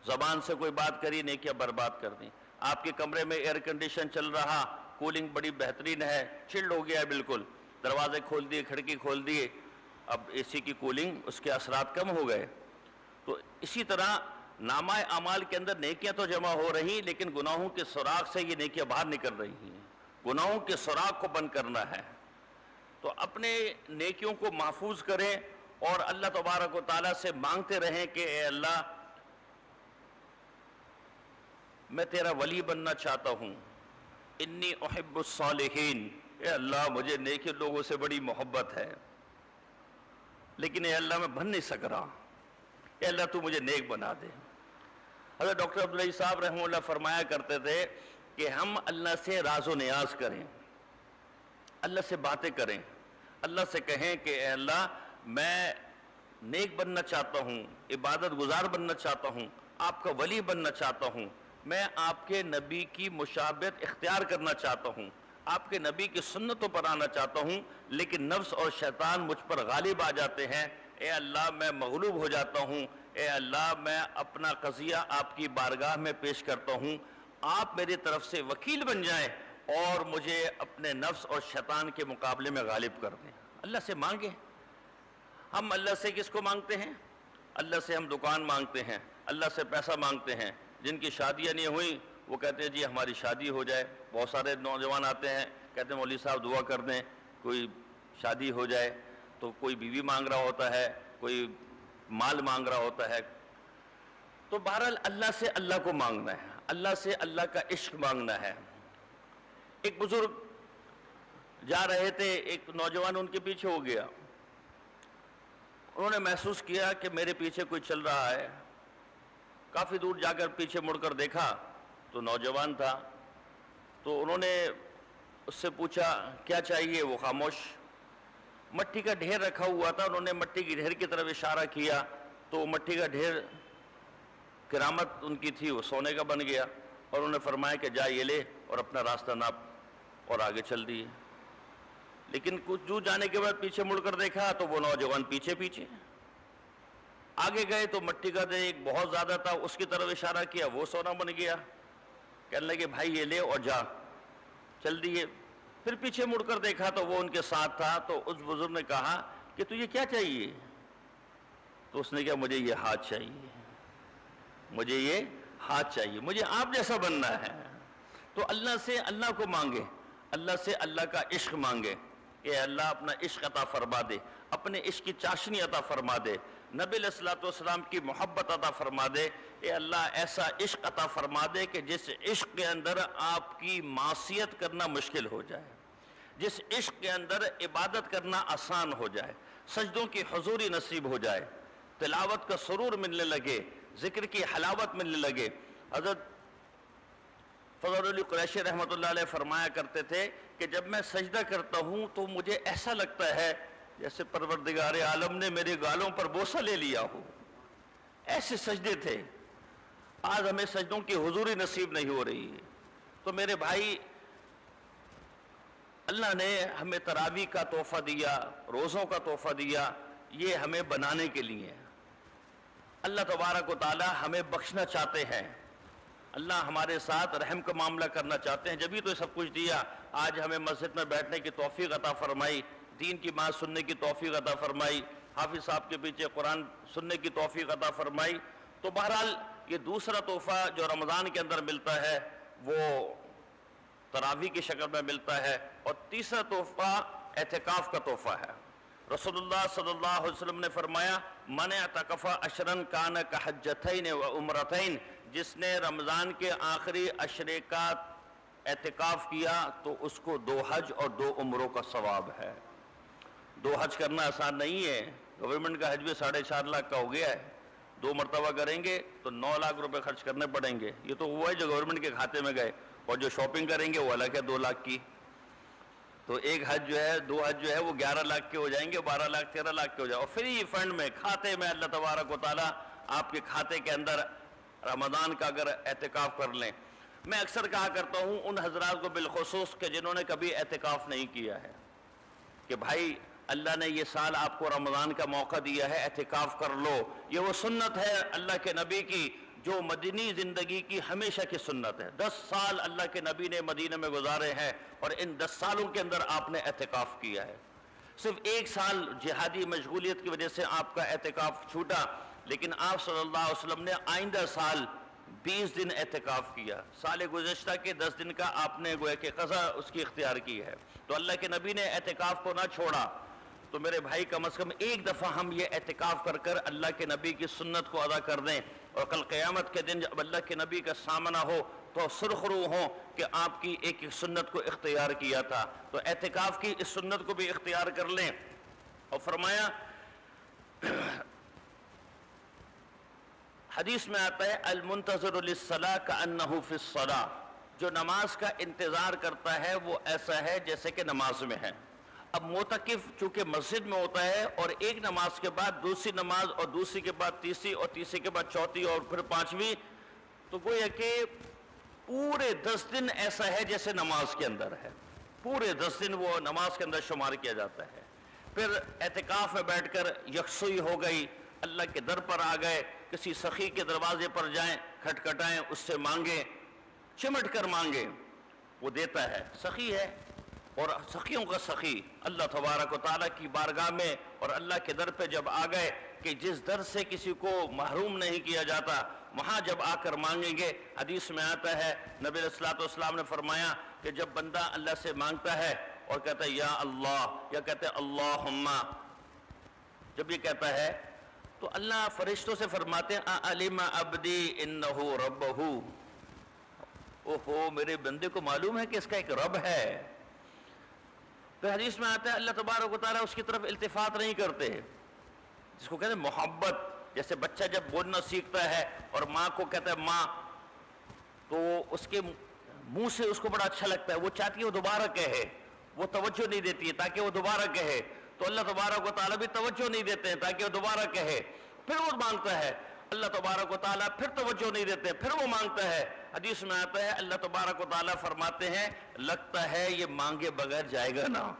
زبان سے کوئی بات کری، نیکیاں برباد کر دی۔ آپ کے کمرے میں ایئر کنڈیشن چل رہا، کولنگ بڑی بہترین ہے، چلڈ ہو گیا ہے بالکل، دروازے کھول دیے، کھڑکی کھول دیے، اب اے سی کی کولنگ، اس کے اثرات کم ہو گئے۔ تو اسی طرح نامہ اعمال کے اندر نیکیاں تو جمع ہو رہی، لیکن گناہوں کے سراغ سے یہ نیکیاں باہر نکل رہی ہیں، گناہوں کے سراغ کو بند کرنا ہے۔ تو اپنے نیکیوں کو محفوظ کریں اور اللہ تبارک و تعالیٰ سے مانگتے رہیں کہ اے اللہ، میں تیرا ولی بننا چاہتا ہوں، انی احب الصالحین، اے اللہ مجھے نیک لوگوں سے بڑی محبت ہے، لیکن اے اللہ میں بن نہیں سک رہا، اے اللہ تو مجھے نیک بنا دے۔ حضرت ڈاکٹر عبدالعزیز صاحب رحمہ اللہ فرمایا کرتے تھے کہ ہم اللہ سے راز و نیاز کریں، اللہ سے باتیں کریں، اللہ سے کہیں کہ اے اللہ میں نیک بننا چاہتا ہوں، عبادت گزار بننا چاہتا ہوں، آپ کا ولی بننا چاہتا ہوں، میں آپ کے نبی کی مشابہت اختیار کرنا چاہتا ہوں، آپ کے نبی کی سنتوں پر آنا چاہتا ہوں، لیکن نفس اور شیطان مجھ پر غالب آ جاتے ہیں، اے اللہ میں مغلوب ہو جاتا ہوں، اے اللہ میں اپنا قضیہ آپ کی بارگاہ میں پیش کرتا ہوں، آپ میری طرف سے وکیل بن جائیں اور مجھے اپنے نفس اور شیطان کے مقابلے میں غالب کر دیں۔ اللہ سے مانگیں۔ ہم اللہ سے کس کو مانگتے ہیں؟ اللہ سے ہم دکان مانگتے ہیں، اللہ سے پیسہ مانگتے ہیں، جن کی شادیاں نہیں ہوئیں وہ کہتے ہیں جی ہماری شادی ہو جائے. بہت سارے نوجوان آتے ہیں کہتے ہیں مولوی صاحب دعا کر دیں کوئی شادی ہو جائے. تو کوئی بیوی مانگ رہا ہوتا ہے, کوئی مال مانگ رہا ہوتا ہے. تو بہرحال اللہ سے اللہ کو مانگنا ہے, اللہ سے اللہ کا عشق مانگنا ہے. ایک بزرگ جا رہے تھے, ایک نوجوان ان کے پیچھے ہو گیا. انہوں نے محسوس کیا کہ میرے پیچھے کوئی چل رہا ہے. کافی دور جا کر پیچھے مڑ کر دیکھا تو نوجوان تھا. تو انہوں نے اس سے پوچھا کیا چاہیے, وہ خاموش. مٹی کا ڈھیر رکھا ہوا تھا, انہوں نے مٹی کی ڈھیر کی طرف اشارہ کیا تو مٹی کا ڈھیر کرامت ان کی تھی, وہ سونے کا بن گیا. اور انہوں نے فرمایا کہ جا یہ لے اور اپنا راستہ ناپ, اور آگے چل دیے. لیکن کچھ دور جانے کے بعد پیچھے مڑ کر دیکھا تو وہ نوجوان پیچھے پیچھے آگے گئے تو مٹی کا ڈھیر بہت زیادہ تھا, اس کی طرف اشارہ کیا, وہ سونا بن گیا. کہنے لگے بھائی یہ لے اور جا, چل دیے. پھر پیچھے مڑ کر دیکھا تو وہ ان کے ساتھ تھا. تو اس بزرگ نے کہا کہ تجھے کیا چاہیے؟ تو اس نے کہا مجھے یہ ہاتھ چاہیے, مجھے یہ ہاتھ چاہیے, مجھے آپ جیسا بننا ہے. تو اللہ سے اللہ کو مانگے, اللہ سے اللہ کا عشق مانگے. اے اللہ اپنا عشق عطا فرما دے, اپنے عشق کی چاشنی عطا فرما دے, نبی علیہ الصلوۃ والسلام کی محبت عطا فرما دے. اے اللہ ایسا عشق عطا فرما دے کہ جس عشق کے اندر آپ کی معصیت کرنا مشکل ہو جائے, جس عشق کے اندر عبادت کرنا آسان ہو جائے, سجدوں کی حضوری نصیب ہو جائے, تلاوت کا سرور ملنے لگے, ذکر کی حلاوت ملنے لگے. حضرت فضل علی قریشی رحمۃ اللہ علیہ فرمایا کرتے تھے کہ جب میں سجدہ کرتا ہوں تو مجھے ایسا لگتا ہے جیسے پروردگار عالم نے میرے گالوں پر بوسہ لے لیا ہو. ایسے سجدے تھے. آج ہمیں سجدوں کی حضوری نصیب نہیں ہو رہی ہے. تو میرے بھائی, اللہ نے ہمیں تراویح کا تحفہ دیا, روزوں کا تحفہ دیا, یہ ہمیں بنانے کے لیے. اللہ تبارک و تعالی ہمیں بخشنا چاہتے ہیں, اللہ ہمارے ساتھ رحم کا معاملہ کرنا چاہتے ہیں, جبھی تو یہ سب کچھ دیا. آج ہمیں مسجد میں بیٹھنے کی توفیق عطا فرمائی, دین کی بات سننے کی توفیق عطا فرمائی, حافظ صاحب کے پیچھے قرآن سننے کی توفیق عطا فرمائی. تو بہرحال یہ دوسرا تحفہ جو رمضان کے اندر ملتا ہے وہ تراویح کی شکل میں ملتا ہے, اور تیسرا تحفہ اعتکاف کا تحفہ ہے. رسول اللہ صلی اللہ علیہ وسلم نے فرمایا من اعتکف عشرا کان کحجتین و عمرتین, جس نے رمضان کے آخری عشرے کا اعتکاف کیا تو اس کو 2 حج اور 2 عمروں کا ثواب ہے. 2 حج کرنا آسان نہیں ہے, گورنمنٹ کا حج بھی 4.5 لاکھ کا ہو گیا ہے. 2 مرتبہ کریں گے تو 9 لاکھ روپے خرچ کرنے پڑیں گے. یہ تو وہ ہے جو گورنمنٹ کے کھاتے میں گئے, اور جو شاپنگ کریں گے وہ الگ ہے 2 لاکھ کی. تو ایک حج جو ہے 2 حج جو ہے وہ 11 لاکھ کے ہو جائیں گے, 12 لاکھ 13 لاکھ کے ہو جائیں, اور فری فنڈ میں کھاتے میں اللہ تبارک و تعالیٰ آپ کے کھاتے کے اندر رمضان کا اگر اعتکاف کر لیں. میں اکثر کہا کرتا ہوں ان حضرات کو بالخصوص کہ جنہوں نے کبھی اعتکاف نہیں کیا ہے کہ بھائی اللہ نے یہ سال آپ کو رمضان کا موقع دیا ہے, اعتکاف کر لو. یہ وہ سنت ہے اللہ کے نبی کی جو مدنی زندگی کی ہمیشہ کی سنت ہے. 10 سال اللہ کے نبی نے مدینہ میں گزارے ہیں, اور ان 10 سالوں کے اندر آپ نے اعتکاف کیا ہے. صرف 1 سال جہادی مشغولیت کی وجہ سے آپ کا اعتکاف چھوٹا, لیکن آپ صلی اللہ علیہ وسلم نے آئندہ سال 20 دن اعتکاف کیا. سال گزشتہ کے 10 دن کا آپ نے گویا کہ قضا اس کی اختیار کی ہے. تو اللہ کے نبی نے اعتکاف کو نہ چھوڑا. تو میرے بھائی کم از کم ایک دفعہ ہم یہ اعتکاف کر کر اللہ کے نبی کی سنت کو ادا کر دیں, اور کل قیامت کے دن جب اللہ کے نبی کا سامنا ہو تو سرخرو ہوں کہ آپ کی ایک سنت کو اختیار کیا تھا. تو اعتکاف کی اس سنت کو بھی اختیار کر لیں. اور فرمایا حدیث میں آتا ہے المنتظر للصلاۃ کأنہ فی الصلاۃ, جو نماز کا انتظار کرتا ہے وہ ایسا ہے جیسے کہ نماز میں ہے. اب معتکف چونکہ مسجد میں ہوتا ہے, اور ایک نماز کے بعد دوسری نماز, اور دوسری کے بعد تیسری, اور تیسری کے بعد چوتھی, اور پھر 5ویں, تو گویا کہ پورے 10 دن ایسا ہے جیسے نماز کے اندر ہے. پورے 10 دن وہ نماز کے اندر شمار کیا جاتا ہے. پھر اعتکاف میں بیٹھ کر یکسوئی ہو گئی, اللہ کے در پر آ گئے, کسی سخی کے دروازے پر جائیں, کھٹکھٹائیں, اس سے مانگیں, چمٹ کر مانگیں, وہ دیتا ہے. سخی ہے, اور سخیوں کا سخی اللہ تبارک و تعالیٰ کی بارگاہ میں اور اللہ کے در پہ جب آ گئے کہ جس در سے کسی کو محروم نہیں کیا جاتا وہاں جب آ کر مانگیں گے. حدیث میں آتا ہے نبی علیہ الصلوۃ والسلام نے فرمایا کہ جب بندہ اللہ سے مانگتا ہے اور کہتا ہے یا اللہ یا کہتا ہے اللہم، جب یہ کہتا ہے تو اللہ فرشتوں سے فرماتے ہیں اعلم عبدی انہ ربہ، اوہو میرے بندے کو معلوم ہے کہ اس کا ایک رب ہے. پھر حدیث میں آتا ہے اللہ تبارک و تعالیٰ اس کی طرف التفات نہیں کرتے، جس کو کہتے ہیں محبت. جیسے بچہ جب بولنا سیکھتا ہے اور ماں کو کہتا ہے ماں، تو اس کے منہ سے اس کو بڑا اچھا لگتا ہے، وہ چاہتی ہے وہ دوبارہ کہے، وہ توجہ نہیں دیتی ہے تاکہ وہ دوبارہ کہے. تو اللہ تبارک و تعالیٰ بھی توجہ نہیں دیتے ہیں تاکہ وہ دوبارہ کہے. پھر وہ مانگتا ہے اللہ تبارک و تعالیٰ پھر توجہ نہیں دیتے، پھر وہ مانگتا ہے. حدیث میں آتا ہے اللہ تبارک و تعالیٰ فرماتے ہیں لگتا ہے یہ مانگے بغیر جائے گا نا.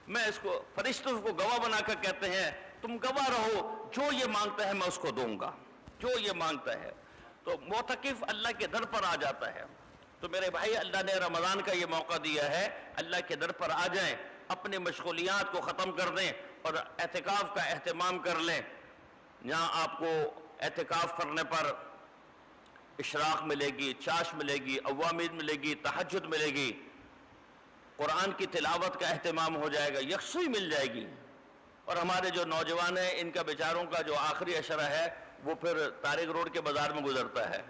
میں اس کو فرشتوں کو گواہ بنا کر کہتے ہیں تم گواہ رہو، جو یہ مانگتا ہے میں اس کو دوں گا، جو یہ مانگتا ہے. تو معتکف اللہ کے در پر آ جاتا ہے. تو میرے بھائی اللہ نے رمضان کا یہ موقع دیا ہے، اللہ کے در پر آ جائیں، اپنے مشغولیات کو ختم کر دیں اور اعتکاف کا اہتمام کر لیں. یہاں آپ کو اعتکاف کرنے پر اشراق ملے گی، چاش ملے گی، اوامید ملے گی، تہجد ملے گی، قرآن کی تلاوت کا اہتمام ہو جائے گا، یکسوئی مل جائے گی. اور ہمارے جو نوجوان ہیں ان کا بیچاروں کا جو آخری عشرہ ہے وہ پھر طارق روڈ کے بازار میں گزرتا ہے.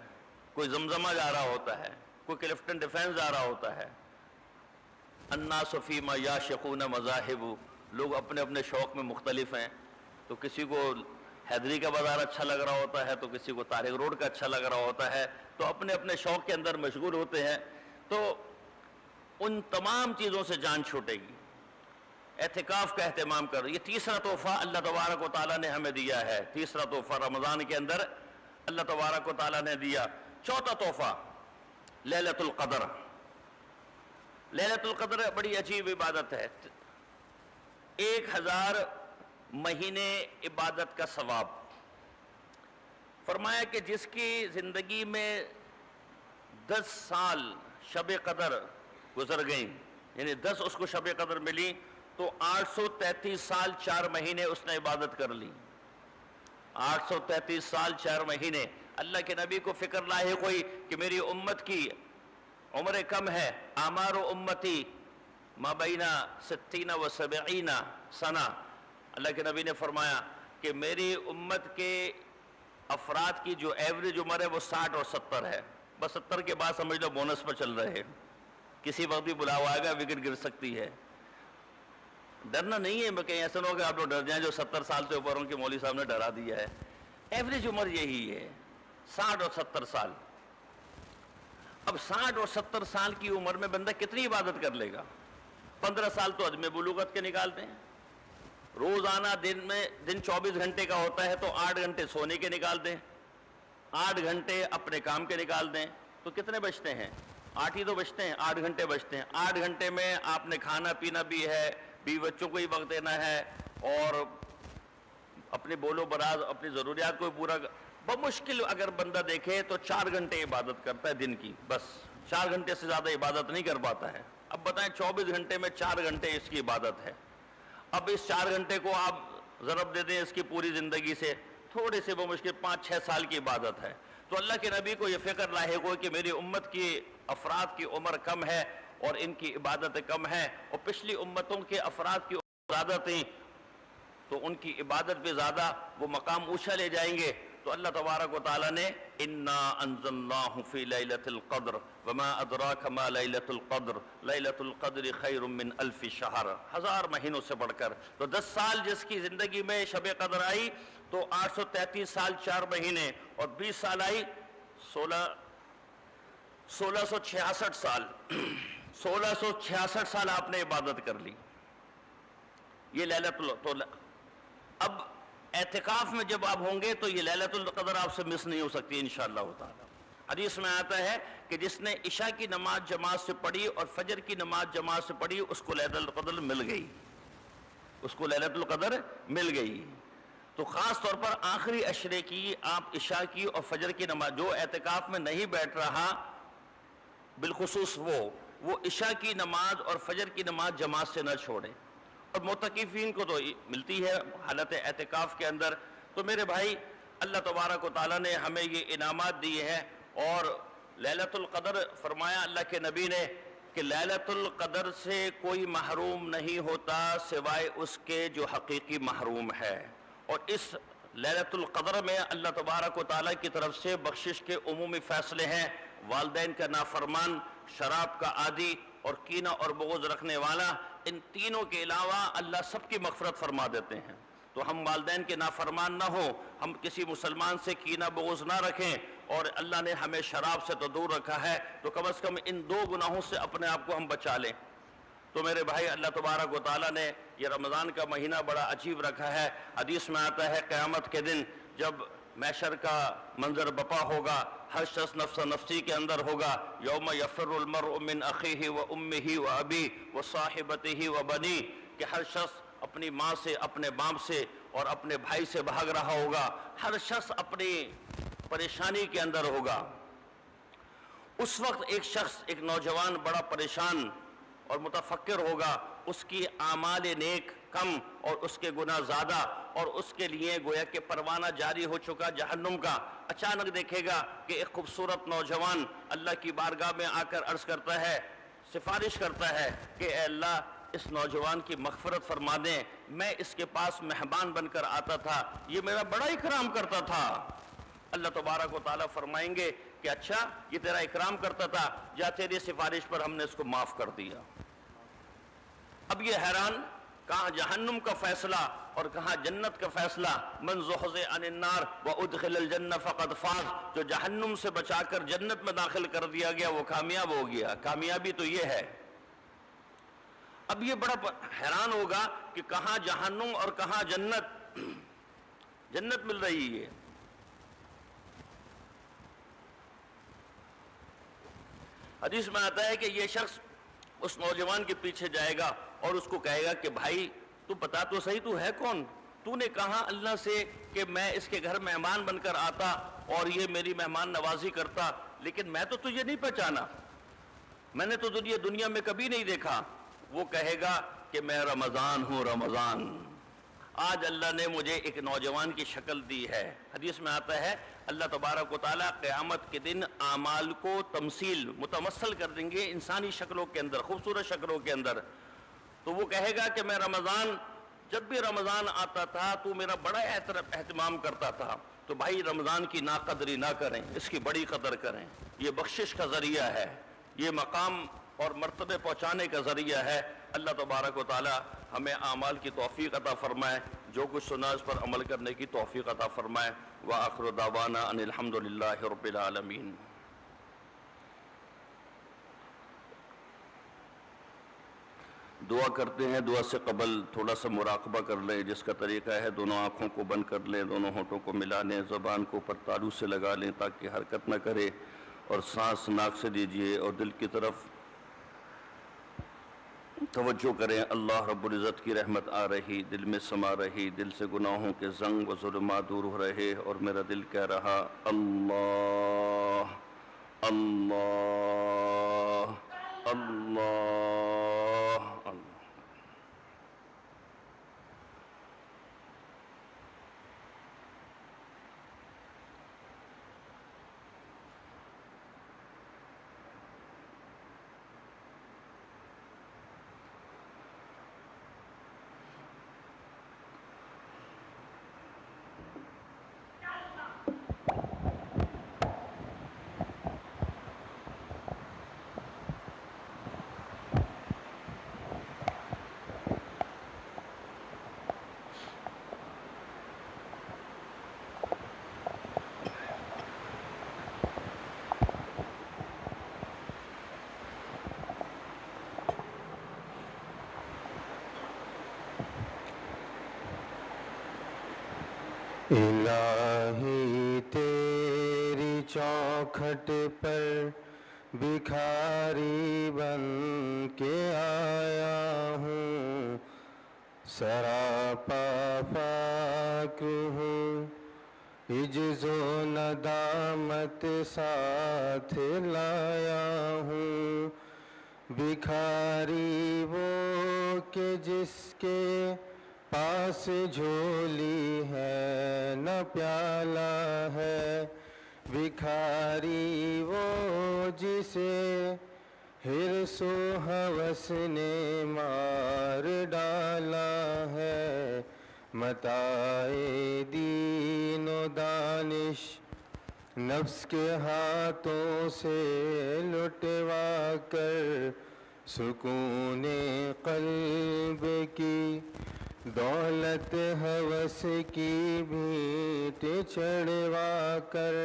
کوئی زمزمہ جا رہا ہوتا ہے، کوئی کلفٹن ڈیفینس جا رہا ہوتا ہے. الناس فیما یعشقون مذاہب، لوگ اپنے اپنے شوق میں مختلف ہیں. تو کسی کو حیدری کا بازار اچھا لگ رہا ہوتا ہے، تو کسی کو طارق روڈ کا اچھا لگ رہا ہوتا ہے. تو اپنے اپنے شوق کے اندر مشغول ہوتے ہیں. تو ان تمام چیزوں سے جان چھوٹے گی. اعتکاف کا اہتمام کر. یہ تیسرا تحفہ اللہ تبارک و تعالیٰ نے ہمیں دیا ہے، تیسرا تحفہ رمضان کے اندر اللہ تبارک و تعالیٰ نے دیا. چوتھا تحفہ لیلۃ القدر. لیلۃ القدر بڑی عجیب عبادت ہے. 1000 مہینے عبادت کا ثواب. فرمایا کہ جس کی زندگی میں 10 سال شب قدر گزر گئیں، یعنی 10 اس کو شب قدر ملی، تو 833 سال 4 مہینے اس نے عبادت کر لی. 833 سال 4 مہینے. اللہ کے نبی کو فکر لاحق ہوئی کہ میری امت کی عمر کم ہے. اعمار امتی ما بین 60 و 70 سنہ. اللہ کے نبی نے فرمایا کہ میری امت کے افراد کی جو ایوریج عمر ہے وہ 60 اور 70 ہے. بس 70 کے بعد سمجھ لو بونس پر چل رہے ہیں. کسی وقت بھی بلاوا آئے گا، وکٹ گر سکتی ہے. ڈرنا نہیں ہے، میں کہیں ایسا نہ ہو کہ آپ لوگ ڈر جائیں جو 70 سال سے اوپر ان کے مولوی صاحب نے ڈرا دیا ہے. ایوریج عمر یہی ہے 60 اور 70 سال. اب 60 اور 70 سال کی عمر میں بندہ کتنی عبادت کر لے گا؟ 15 سال تو عدم بلوغت کے نکالتے ہیں. روزانہ دن 24 گھنٹے کا ہوتا ہے تو 8 گھنٹے سونے کے نکال دیں، 8 گھنٹے اپنے کام کے نکال دیں، تو کتنے بچتے ہیں؟ 8 ہی تو بچتے ہیں. 8 گھنٹے بچتے ہیں. 8 گھنٹے میں آپ نے کھانا پینا بھی ہے، بیوی بچوں کو ہی وقت دینا ہے، اور اپنے بولو براز اپنی ضروریات کو پورا. بمشکل اگر بندہ دیکھے تو 4 گھنٹے عبادت کرتا ہے دن کی، بس 4 گھنٹے سے زیادہ عبادت نہیں کر پاتا ہے. اب بتائیں 24 گھنٹے میں 4 گھنٹے اس کی عبادت ہے. اب اس 4 گھنٹے کو آپ ضرب دے دیں اس کی پوری زندگی سے، تھوڑے سے بمشکل 5-6 سال کی عبادت ہے. تو اللہ کے نبی کو یہ فکر لاحق ہو کہ میری امت کی افراد کی عمر کم ہے اور ان کی عبادتیں کم ہیں، اور پچھلی امتوں کے افراد کی عمر زیادہ تھیں تو ان کی عبادت بھی زیادہ، وہ مقام اونچا لے جائیں گے. تو اللہ تبارک و تعالیٰ نے انا انزلناہ فی لیلۃ القدر وما ادراک ما لیلۃ القدر لیلۃ القدر خیر من 1000 شہر، 1000 مہینوں سے بڑھ کر. تو 10 سال جس کی زندگی میں شب قدر آئی تو 833 سال 4 مہینے، اور 20 سال آئی 1666 سال 1666 سال آپ نے عبادت کر لی. یہ لیلۃ القدر. اب اعتکاف میں جب آپ ہوں گے تو یہ لیلۃ القدر آپ سے مس نہیں ہو سکتی انشاءاللہ تعالی. حدیث میں آتا ہے کہ جس نے عشاء کی نماز جماعت سے پڑھی اور فجر کی نماز جماعت سے پڑھی اس کو لیلۃ القدر مل گئی، اس کو لیلۃ القدر مل گئی. تو خاص طور پر آخری عشرے کی آپ عشاء کی اور فجر کی نماز، جو اعتکاف میں نہیں بیٹھ رہا بالخصوص وہ وہ عشاء کی نماز اور فجر کی نماز جماعت سے نہ چھوڑیں، اور معتکفین کو تو ملتی ہے حالت اعتکاف کے اندر۔ تو میرے بھائی، اللہ تبارک و تعالیٰ نے ہمیں یہ انعامات دی ہے، اور لیلۃ القدر فرمایا اللہ کے نبی نے کہ لیلۃ القدر سے کوئی محروم نہیں ہوتا سوائے اس کے جو حقیقی محروم ہے۔ اور اس لیلۃ القدر میں اللہ تبارک و تعالیٰ کی طرف سے بخشش کے عمومی فیصلے ہیں۔ والدین کا نافرمان، شراب کا عادی اور کینہ اور بغض رکھنے والا، ان تینوں کے علاوہ اللہ سب کی مغفرت فرما دیتے ہیں۔ تو ہم والدین کے نافرمان نہ ہوں، ہم کسی مسلمان سے کینہ بغض نہ رکھیں، اور اللہ نے ہمیں شراب سے تو دور رکھا ہے، تو کم از کم ان دو گناہوں سے اپنے آپ کو ہم بچا لیں۔ تو میرے بھائی، اللہ تبارک و تعالیٰ نے یہ رمضان کا مہینہ بڑا عجیب رکھا ہے۔ حدیث میں آتا ہے قیامت کے دن جب محشر کا منظر بپا ہوگا، ہر شخص نفس نفسی کے اندر ہوگا، یوم یفر المرء من اخیہ و امہ و ابی و صاحبتہ و بنی، کہ ہر شخص اپنی ماں سے، اپنے باپ سے اور اپنے بھائی سے بھاگ رہا ہوگا، ہر شخص اپنی پریشانی کے اندر ہوگا۔ اس وقت ایک شخص، ایک نوجوان بڑا پریشان اور متفکر ہوگا، اس کی اعمال نیک کم اور اس کے گناہ زیادہ، اور اس کے لیے گویا کہ پروانہ جاری ہو چکا جہنم کا۔ اچانک دیکھے گا کہ ایک خوبصورت نوجوان اللہ کی بارگاہ میں آ کر عرض کرتا ہے، سفارش کرتا ہے کہ اے اللہ، اس نوجوان کی مغفرت فرما دیں، میں اس کے پاس مہمان بن کر آتا تھا، یہ میرا بڑا اکرام کرتا تھا۔ اللہ تبارک و تعالیٰ فرمائیں گے کہ اچھا، یہ تیرا اکرام کرتا تھا، جا تیری سفارش پر ہم نے اس کو معاف کر دیا۔ اب یہ حیران، کہاں جہنم کا فیصلہ اور کہاں جنت کا فیصلہ۔ من زحزح عن النار وادخل الجنہ فقد فاز، جو جہنم سے بچا کر جنت میں داخل کر دیا گیا وہ کامیاب ہو گیا۔ کامیابی تو یہ ہے۔ اب یہ بڑا حیران ہوگا کہ کہاں جہنم اور کہاں جنت، جنت مل رہی ہے۔ حدیث میں آتا ہے کہ یہ شخص اس نوجوان کے پیچھے جائے گا اور اس کو کہے گا کہ بھائی، تو بتا تو صحیح، تو ہے کون؟ تو نے کہا اللہ سے کہ میں اس کے گھر مہمان بن کر آتا اور یہ میری مہمان نوازی کرتا، لیکن میں تو تجھے نہیں پہچانا، میں نے تو دنیا میں کبھی نہیں دیکھا۔ وہ کہے گا کہ میں رمضان ہوں، رمضان، آج اللہ نے مجھے ایک نوجوان کی شکل دی ہے۔ حدیث میں آتا ہے اللہ تبارک و تعالیٰ قیامت کے دن اعمال کو متمثل کر دیں گے انسانی شکلوں کے اندر، خوبصورت شکلوں کے اندر۔ تو وہ کہے گا کہ میں رمضان، جب بھی رمضان آتا تھا تو میرا بڑا اہتمام کرتا تھا، تو بھائی رمضان کی ناقدری نہ کریں، اس کی بڑی قدر کریں، یہ بخشش کا ذریعہ ہے، یہ مقام اور مرتبے پہنچانے کا ذریعہ ہے۔ اللہ تبارک و تعالی ہمیں اعمال کی توفیق عطا فرمائے، جو کچھ سنا اس پر عمل کرنے کی توفیق عطا فرمائے۔ وآخر دعوانا ان الحمد للہ رب العالمین۔ دعا کرتے ہیں، دعا سے قبل تھوڑا سا مراقبہ کر لیں، جس کا طریقہ ہے دونوں آنکھوں کو بند کر لیں، دونوں ہونٹوں کو ملا لیں، زبان کو اوپر تالو سے لگا لیں تاکہ حرکت نہ کرے، اور سانس ناک سے لیجئے اور دل کی طرف توجہ کریں۔ اللہ رب العزت کی رحمت آ رہی، دل میں سما رہی، دل سے گناہوں کے زنگ و ظلمات دور ہو رہے، اور میرا دل کہہ رہا اللہ اللہ اللہ اللہ۔ الہی تیری چوکھٹ پر بھکاری بن کے آیا ہوں، سراپا فقر ہوں، عجز و ندامت ساتھ لایا ہوں، بھکاری وہ کہ جس کے پاس جھولی ہے نہ پیالہ ہے، بھکاری وہ جسے حرص و ہوس نے مار ڈالا ہے، متاع دین و دانش نفس کے ہاتھوں سے لٹوا کر، سکون قلب کی دولت ہوس کی بھیٹ چڑھوا کر،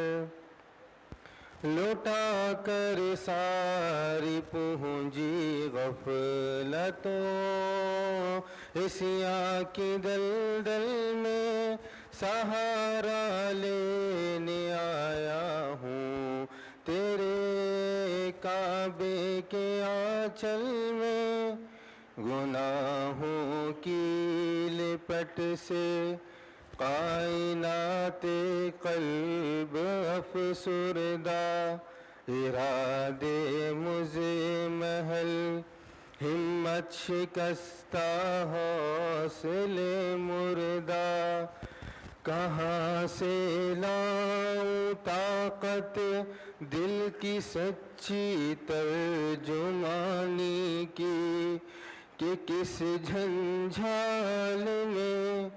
لوٹا کر ساری پونجی غفلتوں اسیاں کی دلدل میں سہارا لینے آیا ہوں، تیرے کعبے کے آنچل میں گناہوں کی لپٹ سے کائنات قلب افسردہ، ارادے مزمحل ہمت شکستہ حوصلے مردہ، کہاں سے لاؤں طاقت دل کی سچی ترجمانی کی، کہ کس جھنجھال میں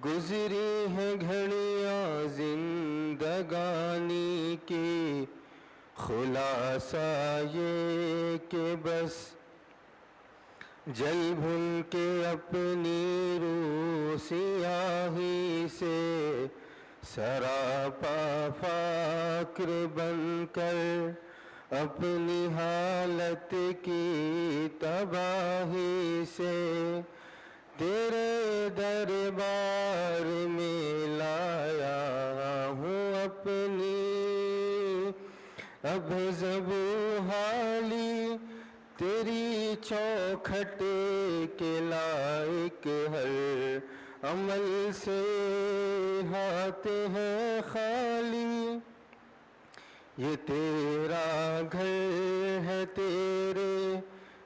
گزری ہے گھڑیاں زندگانی کی، خلاصہ یہ کہ بس جل بھن کے اپنی روح سیاہی سے سراپا فقر بن کر، اپنی حالت کی تباہی سے تیرے دربار میں لایا ہوں اپنی اب زبوں حالی، تیری چوکھٹ کے لائق ہر عمل سے ہاتھ ہے خالی، یہ تیرا گھر ہے تیرے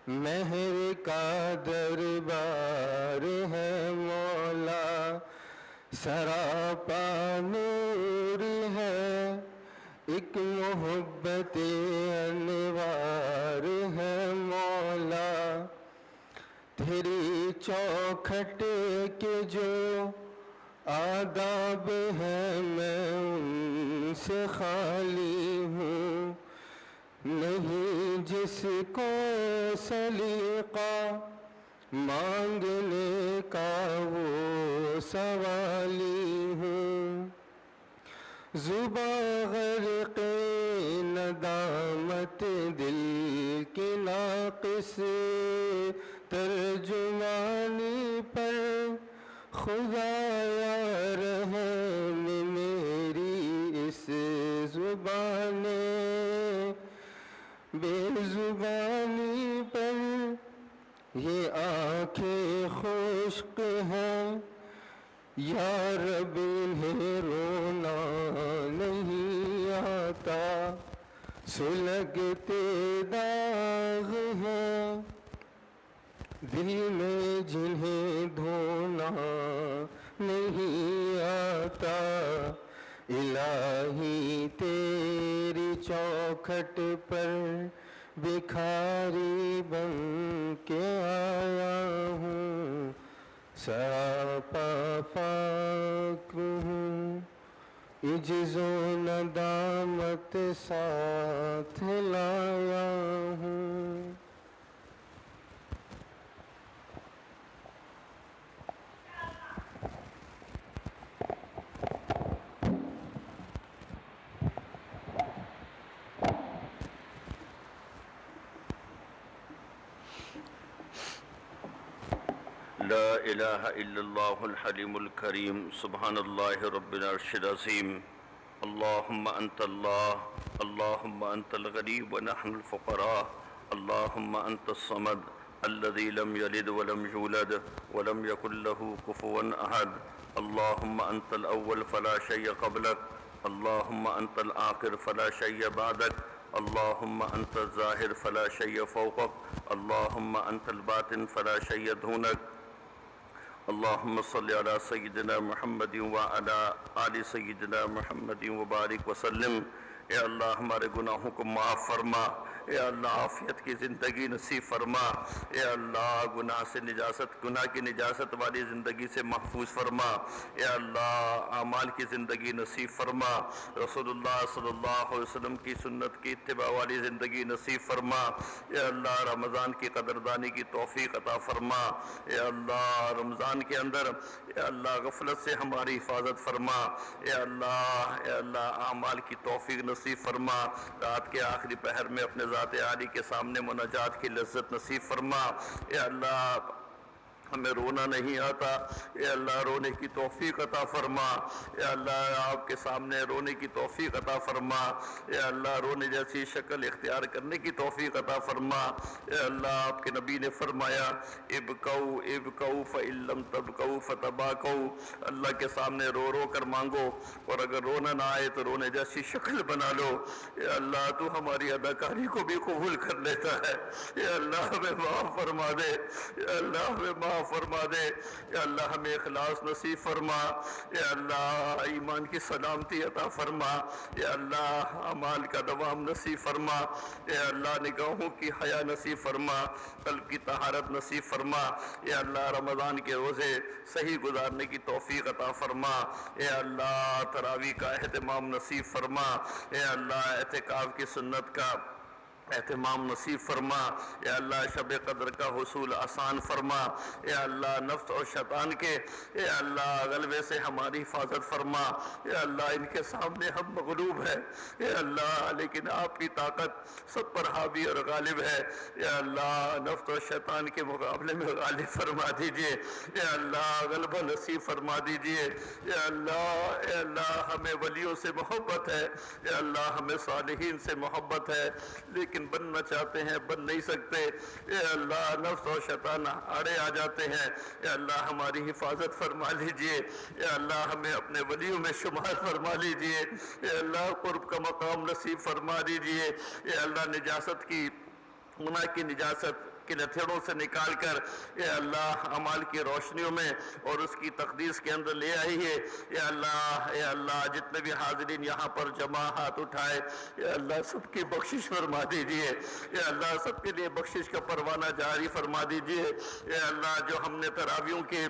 مہر کا دربار ہے مولا، سراپا نور ہے ایک محبت انوار ہے مولا، تیری چوکھٹ کے جو آداب ہیں میں ان سے خالی ہوں، نہیں جس کو سلیقہ مانگنے کا وہ سوالی ہوں، زباں غرق ندامت دل کی ناقص ترجمانی پر، خدایا رحم میری اس زبان بے زبانی پر، یہ آنکھیں خشک ہیں یا رب انہیں رونا نہیں آتا، سلگتے داغ ہیں دل میں جنہیں دھونا نہیں آتا، الہی تیری چوکھٹ پر بھکاری بن کے آیا ہوں، سراپا فقر ہوں، عجز و ندامت ساتھ لایا ہوں۔ لا الہ الا اللہ الحلیم الکریم، سبحان اللہ رب العرش العظیم، اللہم انت اللہ، اللہم انت الغنی ونحن الفقراء، اللہم انت الصمد الذي لم يلد ولم يولد ولم يكن له كفوا احد، اللہم انت الاول فلا شیء قبلک، اللہم انت الآخر فلا شیء بعدک، اللهم أنت الظاهر فلا شيء فوقك اللهم أنت الباطن فلا شيء دونك اللهم صل على سيدنا محمد وعلى آل سيدنا محمد وبارك وسلم۔ اے اللہ ہمارے گناہوں کو معاف فرما، اے اللہ عافیت کی زندگی نصیب فرما، اے اللہ گناہ کی نجاست والی زندگی سے محفوظ فرما، اے اللہ اعمال کی زندگی نصیب فرما، رسول اللہ صلی اللہ علیہ وسلم کی سنت کی اتباع والی زندگی نصیب فرما، اے اللہ رمضان کی قدردانی کی توفیق عطا فرما، اے اللہ رمضان کے اندر اے اللہ غفلت سے ہماری حفاظت فرما، اے اللہ اعمال کی توفیق نصیب فرما، رات کے آخری پہر میں اپنے ذات عالی کے سامنے مناجات کی لذت نصیب فرما، اے اللہ ہمیں رونا نہیں آتا، اے اللہ رونے کی توفیق عطا فرما، اے اللہ آپ کے سامنے رونے کی توفیق عطا فرما، اے اللہ رونے جیسی شکل اختیار کرنے کی توفیق عطا فرما، اے اللہ آپ کے نبی نے فرمایا ابکو فإن لم تبکو فتباکو، اللہ کے سامنے رو رو کر مانگو اور اگر رونا نہ آئے تو رونے جیسی شکل بنا لو، اے اللہ تو ہماری اداکاری کو بھی قبول کر لیتا ہے، اے اللہ ہمیں معاف فرما دے، اے اللہ ہمیں معاف فرما دے، اے اللہ ہمیں اخلاص نصیب فرما، اے اللہ ایمان کی سلامتی عطا فرما، اے اللہ اعمال کا دوام نصیب فرما، اے اللہ نگاہوں کی حیا نصیب فرما، قلب کی طہارت نصیب فرما، اے اللہ رمضان کے روزے صحیح گزارنے کی توفیق عطا فرما، اے اللہ تراویح کا اہتمام نصیب فرما، اے اللہ اعتکاف کی سنت کا اہتمام نصیب فرما، اے اللہ شب قدر کا حصول آسان فرما، اے اللہ نفس اور شیطان کے اے اللہ غلبے سے ہماری حفاظت فرما، اے اللہ ان کے سامنے ہم مغلوب ہیں، اے اللہ لیکن آپ کی طاقت سب پر حاوی اور غالب ہے، اے اللہ نفس اور شیطان کے مقابلے میں غالب فرما دیجئے، اے اللہ غلبہ نصیب فرما دیجئے، اے اللہ ہمیں ولیوں سے محبت ہے، اے اللہ ہمیں صالحین سے محبت ہے، لیکن بننا چاہتے ہیں بن نہیں سکتے، اے اللہ نفس اور شیطان آڑے آ جاتے ہیں، اے اللہ ہماری حفاظت فرما لیجئے، اے اللہ ہمیں اپنے ولیوں میں شمار فرما لیجئے، اے اللہ قرب کا مقام نصیب فرما دیجئے، اے اللہ نجاست کی گناہ کی نجاست کے لتھڑوں سے نکال کر اے اللہ اعمال کی روشنیوں میں اور اس کی تقدیس کے اندر لے آئیے، اے اللہ جتنے بھی حاضرین یہاں پر جمع ہاتھ اٹھائے اے اللہ سب کی بخشش فرما دیجئے، اے اللہ سب کے لیے بخشش کا پروانہ جاری فرما دیجئے، اے اللہ جو ہم نے تراویحوں کے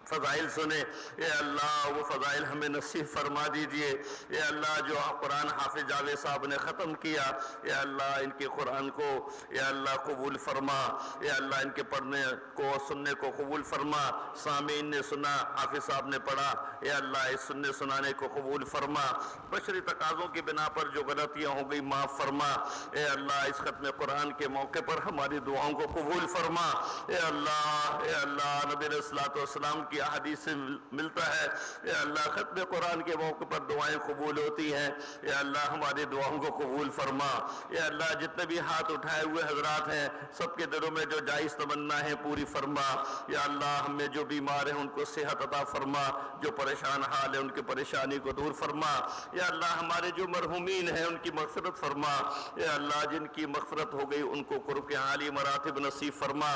فضائل سنے اے اللہ وہ فضائل ہمیں نصیب فرما دیجئے، اے اللہ جو قرآن حافظ جاوید صاحب نے ختم کیا اے اللہ ان کے قرآن کو اے اللہ قبول فرما، اے اللہ ان کے پڑھنے کو سننے کو قبول فرما، سامعین نے سنا حافظ صاحب نے پڑھا اے اللہ اس سننے سنانے کو قبول فرما، بشری تقاضوں کی بنا پر جو غلطیاں ہو گئی معاف فرما، اے اللہ اس ختم قرآن کے موقع پر ہماری دعاؤں کو قبول فرما، اے اللہ نبی علیہ الصلوۃ والسلام کی احادیث سے ملتا ہے اے اللہ ختم قرآن کے موقع پر دعائیں قبول ہوتی ہیں، اے اللہ ہماری دعاؤں کو قبول فرما، اے اللہ جتنے بھی ہاتھ اٹھائے ہوئے حضرات ہیں سب کے دلوں میں جو جائز تمنا ہے پوری فرما، یا اللہ ہمیں جو بیمار ہیں ان کو صحت عطا فرما، جو پریشان حال ہیں ان کی پریشانی کو دور فرما، یا اللہ ہمارے جو مرحومین ہیں ان کی مغفرت فرما، اے اللہ جن کی مغفرت ہو گئی ان کو قرب کے عالی مراتب نصیب فرما،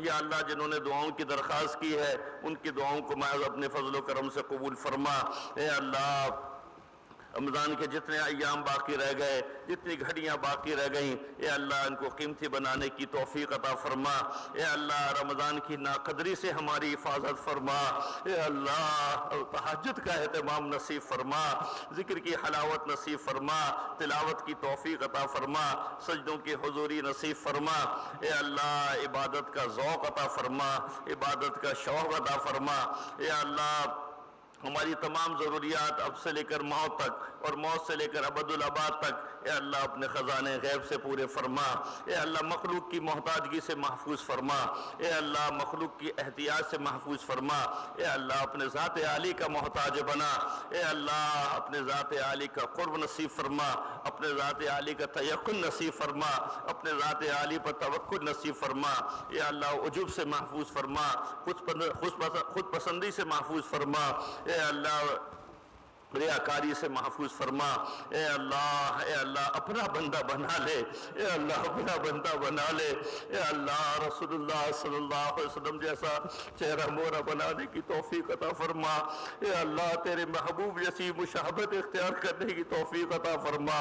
یا اللہ جنہوں نے دعاؤں کی درخواست کی ہے ان کی دعاؤں کو محض اپنے فضل و کرم سے قبول فرما، اے اللہ رمضان کے جتنے ایام باقی رہ گئے جتنی گھڑیاں باقی رہ گئیں اے اللہ ان کو قیمتی بنانے کی توفیق عطا فرما، اے اللہ رمضان کی ناقدری سے ہماری حفاظت فرما، اے اللہ تہجد کا اہتمام نصیب فرما، ذکر کی حلاوت نصیب فرما، تلاوت کی توفیق عطا فرما، سجدوں کی حضوری نصیب فرما، اے اللہ عبادت کا ذوق عطا فرما، عبادت کا شوق عطا فرما، اے اللہ ہماری تمام ضروریات اب سے لے کر موت تک اور موت سے لے کر ابد الآباد تک اے اللہ اپنے خزانے غیب سے پورے فرما، اے اللہ مخلوق کی محتاجگی سے محفوظ فرما، اے اللہ مخلوق کی احتیاج سے محفوظ فرما، اے اللہ اپنے ذات عالی کا محتاج بنا، اے اللہ اپنے ذات عالی کا قرب نصیب فرما، اپنے ذات عالی کا تیقن نصیب فرما، اپنے ذات عالی پر توکل نصیب فرما، اے اللہ عجب سے محفوظ فرما، خود پسندی سے محفوظ فرما، اے اللہ ریاکاری سے محفوظ فرما۔ اے اللہ اپنا بندہ بنا لے، اے اللہ اپنا بندہ بنا لے، اے اللہ رسول اللہ صلی اللہ علیہ وسلم جیسا چہرہ مورا بنانے کی توفیق عطا فرما۔ اے اللہ تیرے محبوب جیسی مشابہت اختیار کرنے کی توفیق عطا فرما۔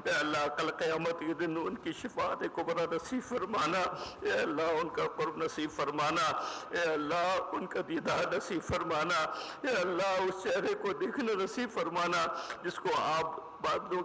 اے اللہ کل قیامت کے دن ان کی شفاعت کبریٰ نصیب فرمانا، اے اللہ ان کا قرب نصیب فرمانا، اے اللہ ان کا دیدار نصیب فرمانا، اے اللہ اس چہرے کو دیکھنا نصیب فرمانا جس کو آپ بادلوں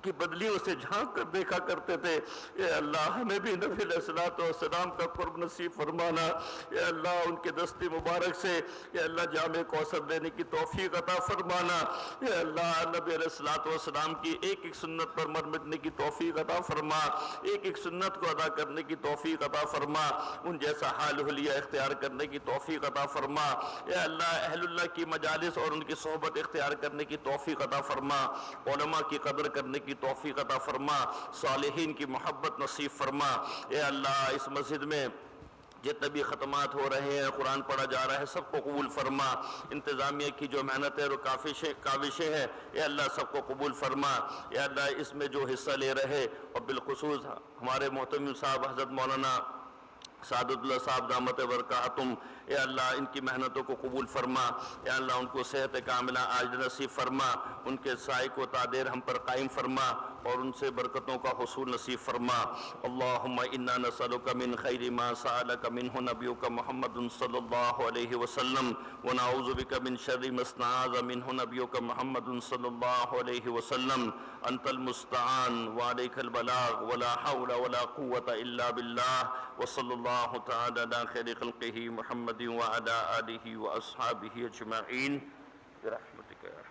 کی بدلیوں سے جھانک کر دیکھا کرتے تھے۔ اے اللہ ہمیں بھی نبی علیہ السلام کا قرب نصیب فرمانا۔ اے اللہ ان کے دست مبارک سے اے اللہ جام کوثر لینے کی توفیق عطا فرمانا۔ اے اللہ نبی علیہ السلام کی ایک ایک سنت پر مر مٹنے کی توفیق عطا فرما، ایک ایک سنت کو ادا کرنے کی توفیق عطا فرما، ان جیسا حال حلیہ اختیار کرنے کی توفیق عطا فرما۔ اے اللہ اہل اللہ کی مجالس اور ان کی صحبت اختیار کرنے کی توفیق عطا فرما، علماء کی قدر کرنے کی توفیق عطا فرما، صالحین کی محبت نصیب فرما۔ اے اللہ اس مسجد میں جتنے بھی ختمات ہو رہے ہیں، قرآن پڑھا جا رہا ہے، سب کو قبول فرما۔ انتظامیہ کی جو محنت ہے اور کاوشیں ہیں، اے اللہ سب کو قبول فرما۔ اے اللہ اس میں جو حصہ لے رہے اور بالخصوص ہمارے محترم صاحب حضرت مولانا سعادت اللہ صاحب دامت برکاتہم، اے اللہ ان کی محنتوں کو قبول فرما۔ اے اللہ ان کو صحت کاملہ عاجل نصیب فرما، ان کے سائے کو تادیر ہم پر قائم فرما اور ان سے برکتوں کا حصول نصیب فرما۔ اللہم انا نسألک من خیر ما سألک منہ نبیک محمد صلی اللہ علیہ وسلم ونعوذ بک من شر ما استعاذ منہ نبیک محمد صلی اللہ علیہ وسلم۔ انت المستعان وعلیک البلاغ ولا حول ولا قوة الا باللہ، وصلی اللہ تعالی علی خیر خلقہ محمد وعلی آلہ واصحابہ اجمعین برحمتک یا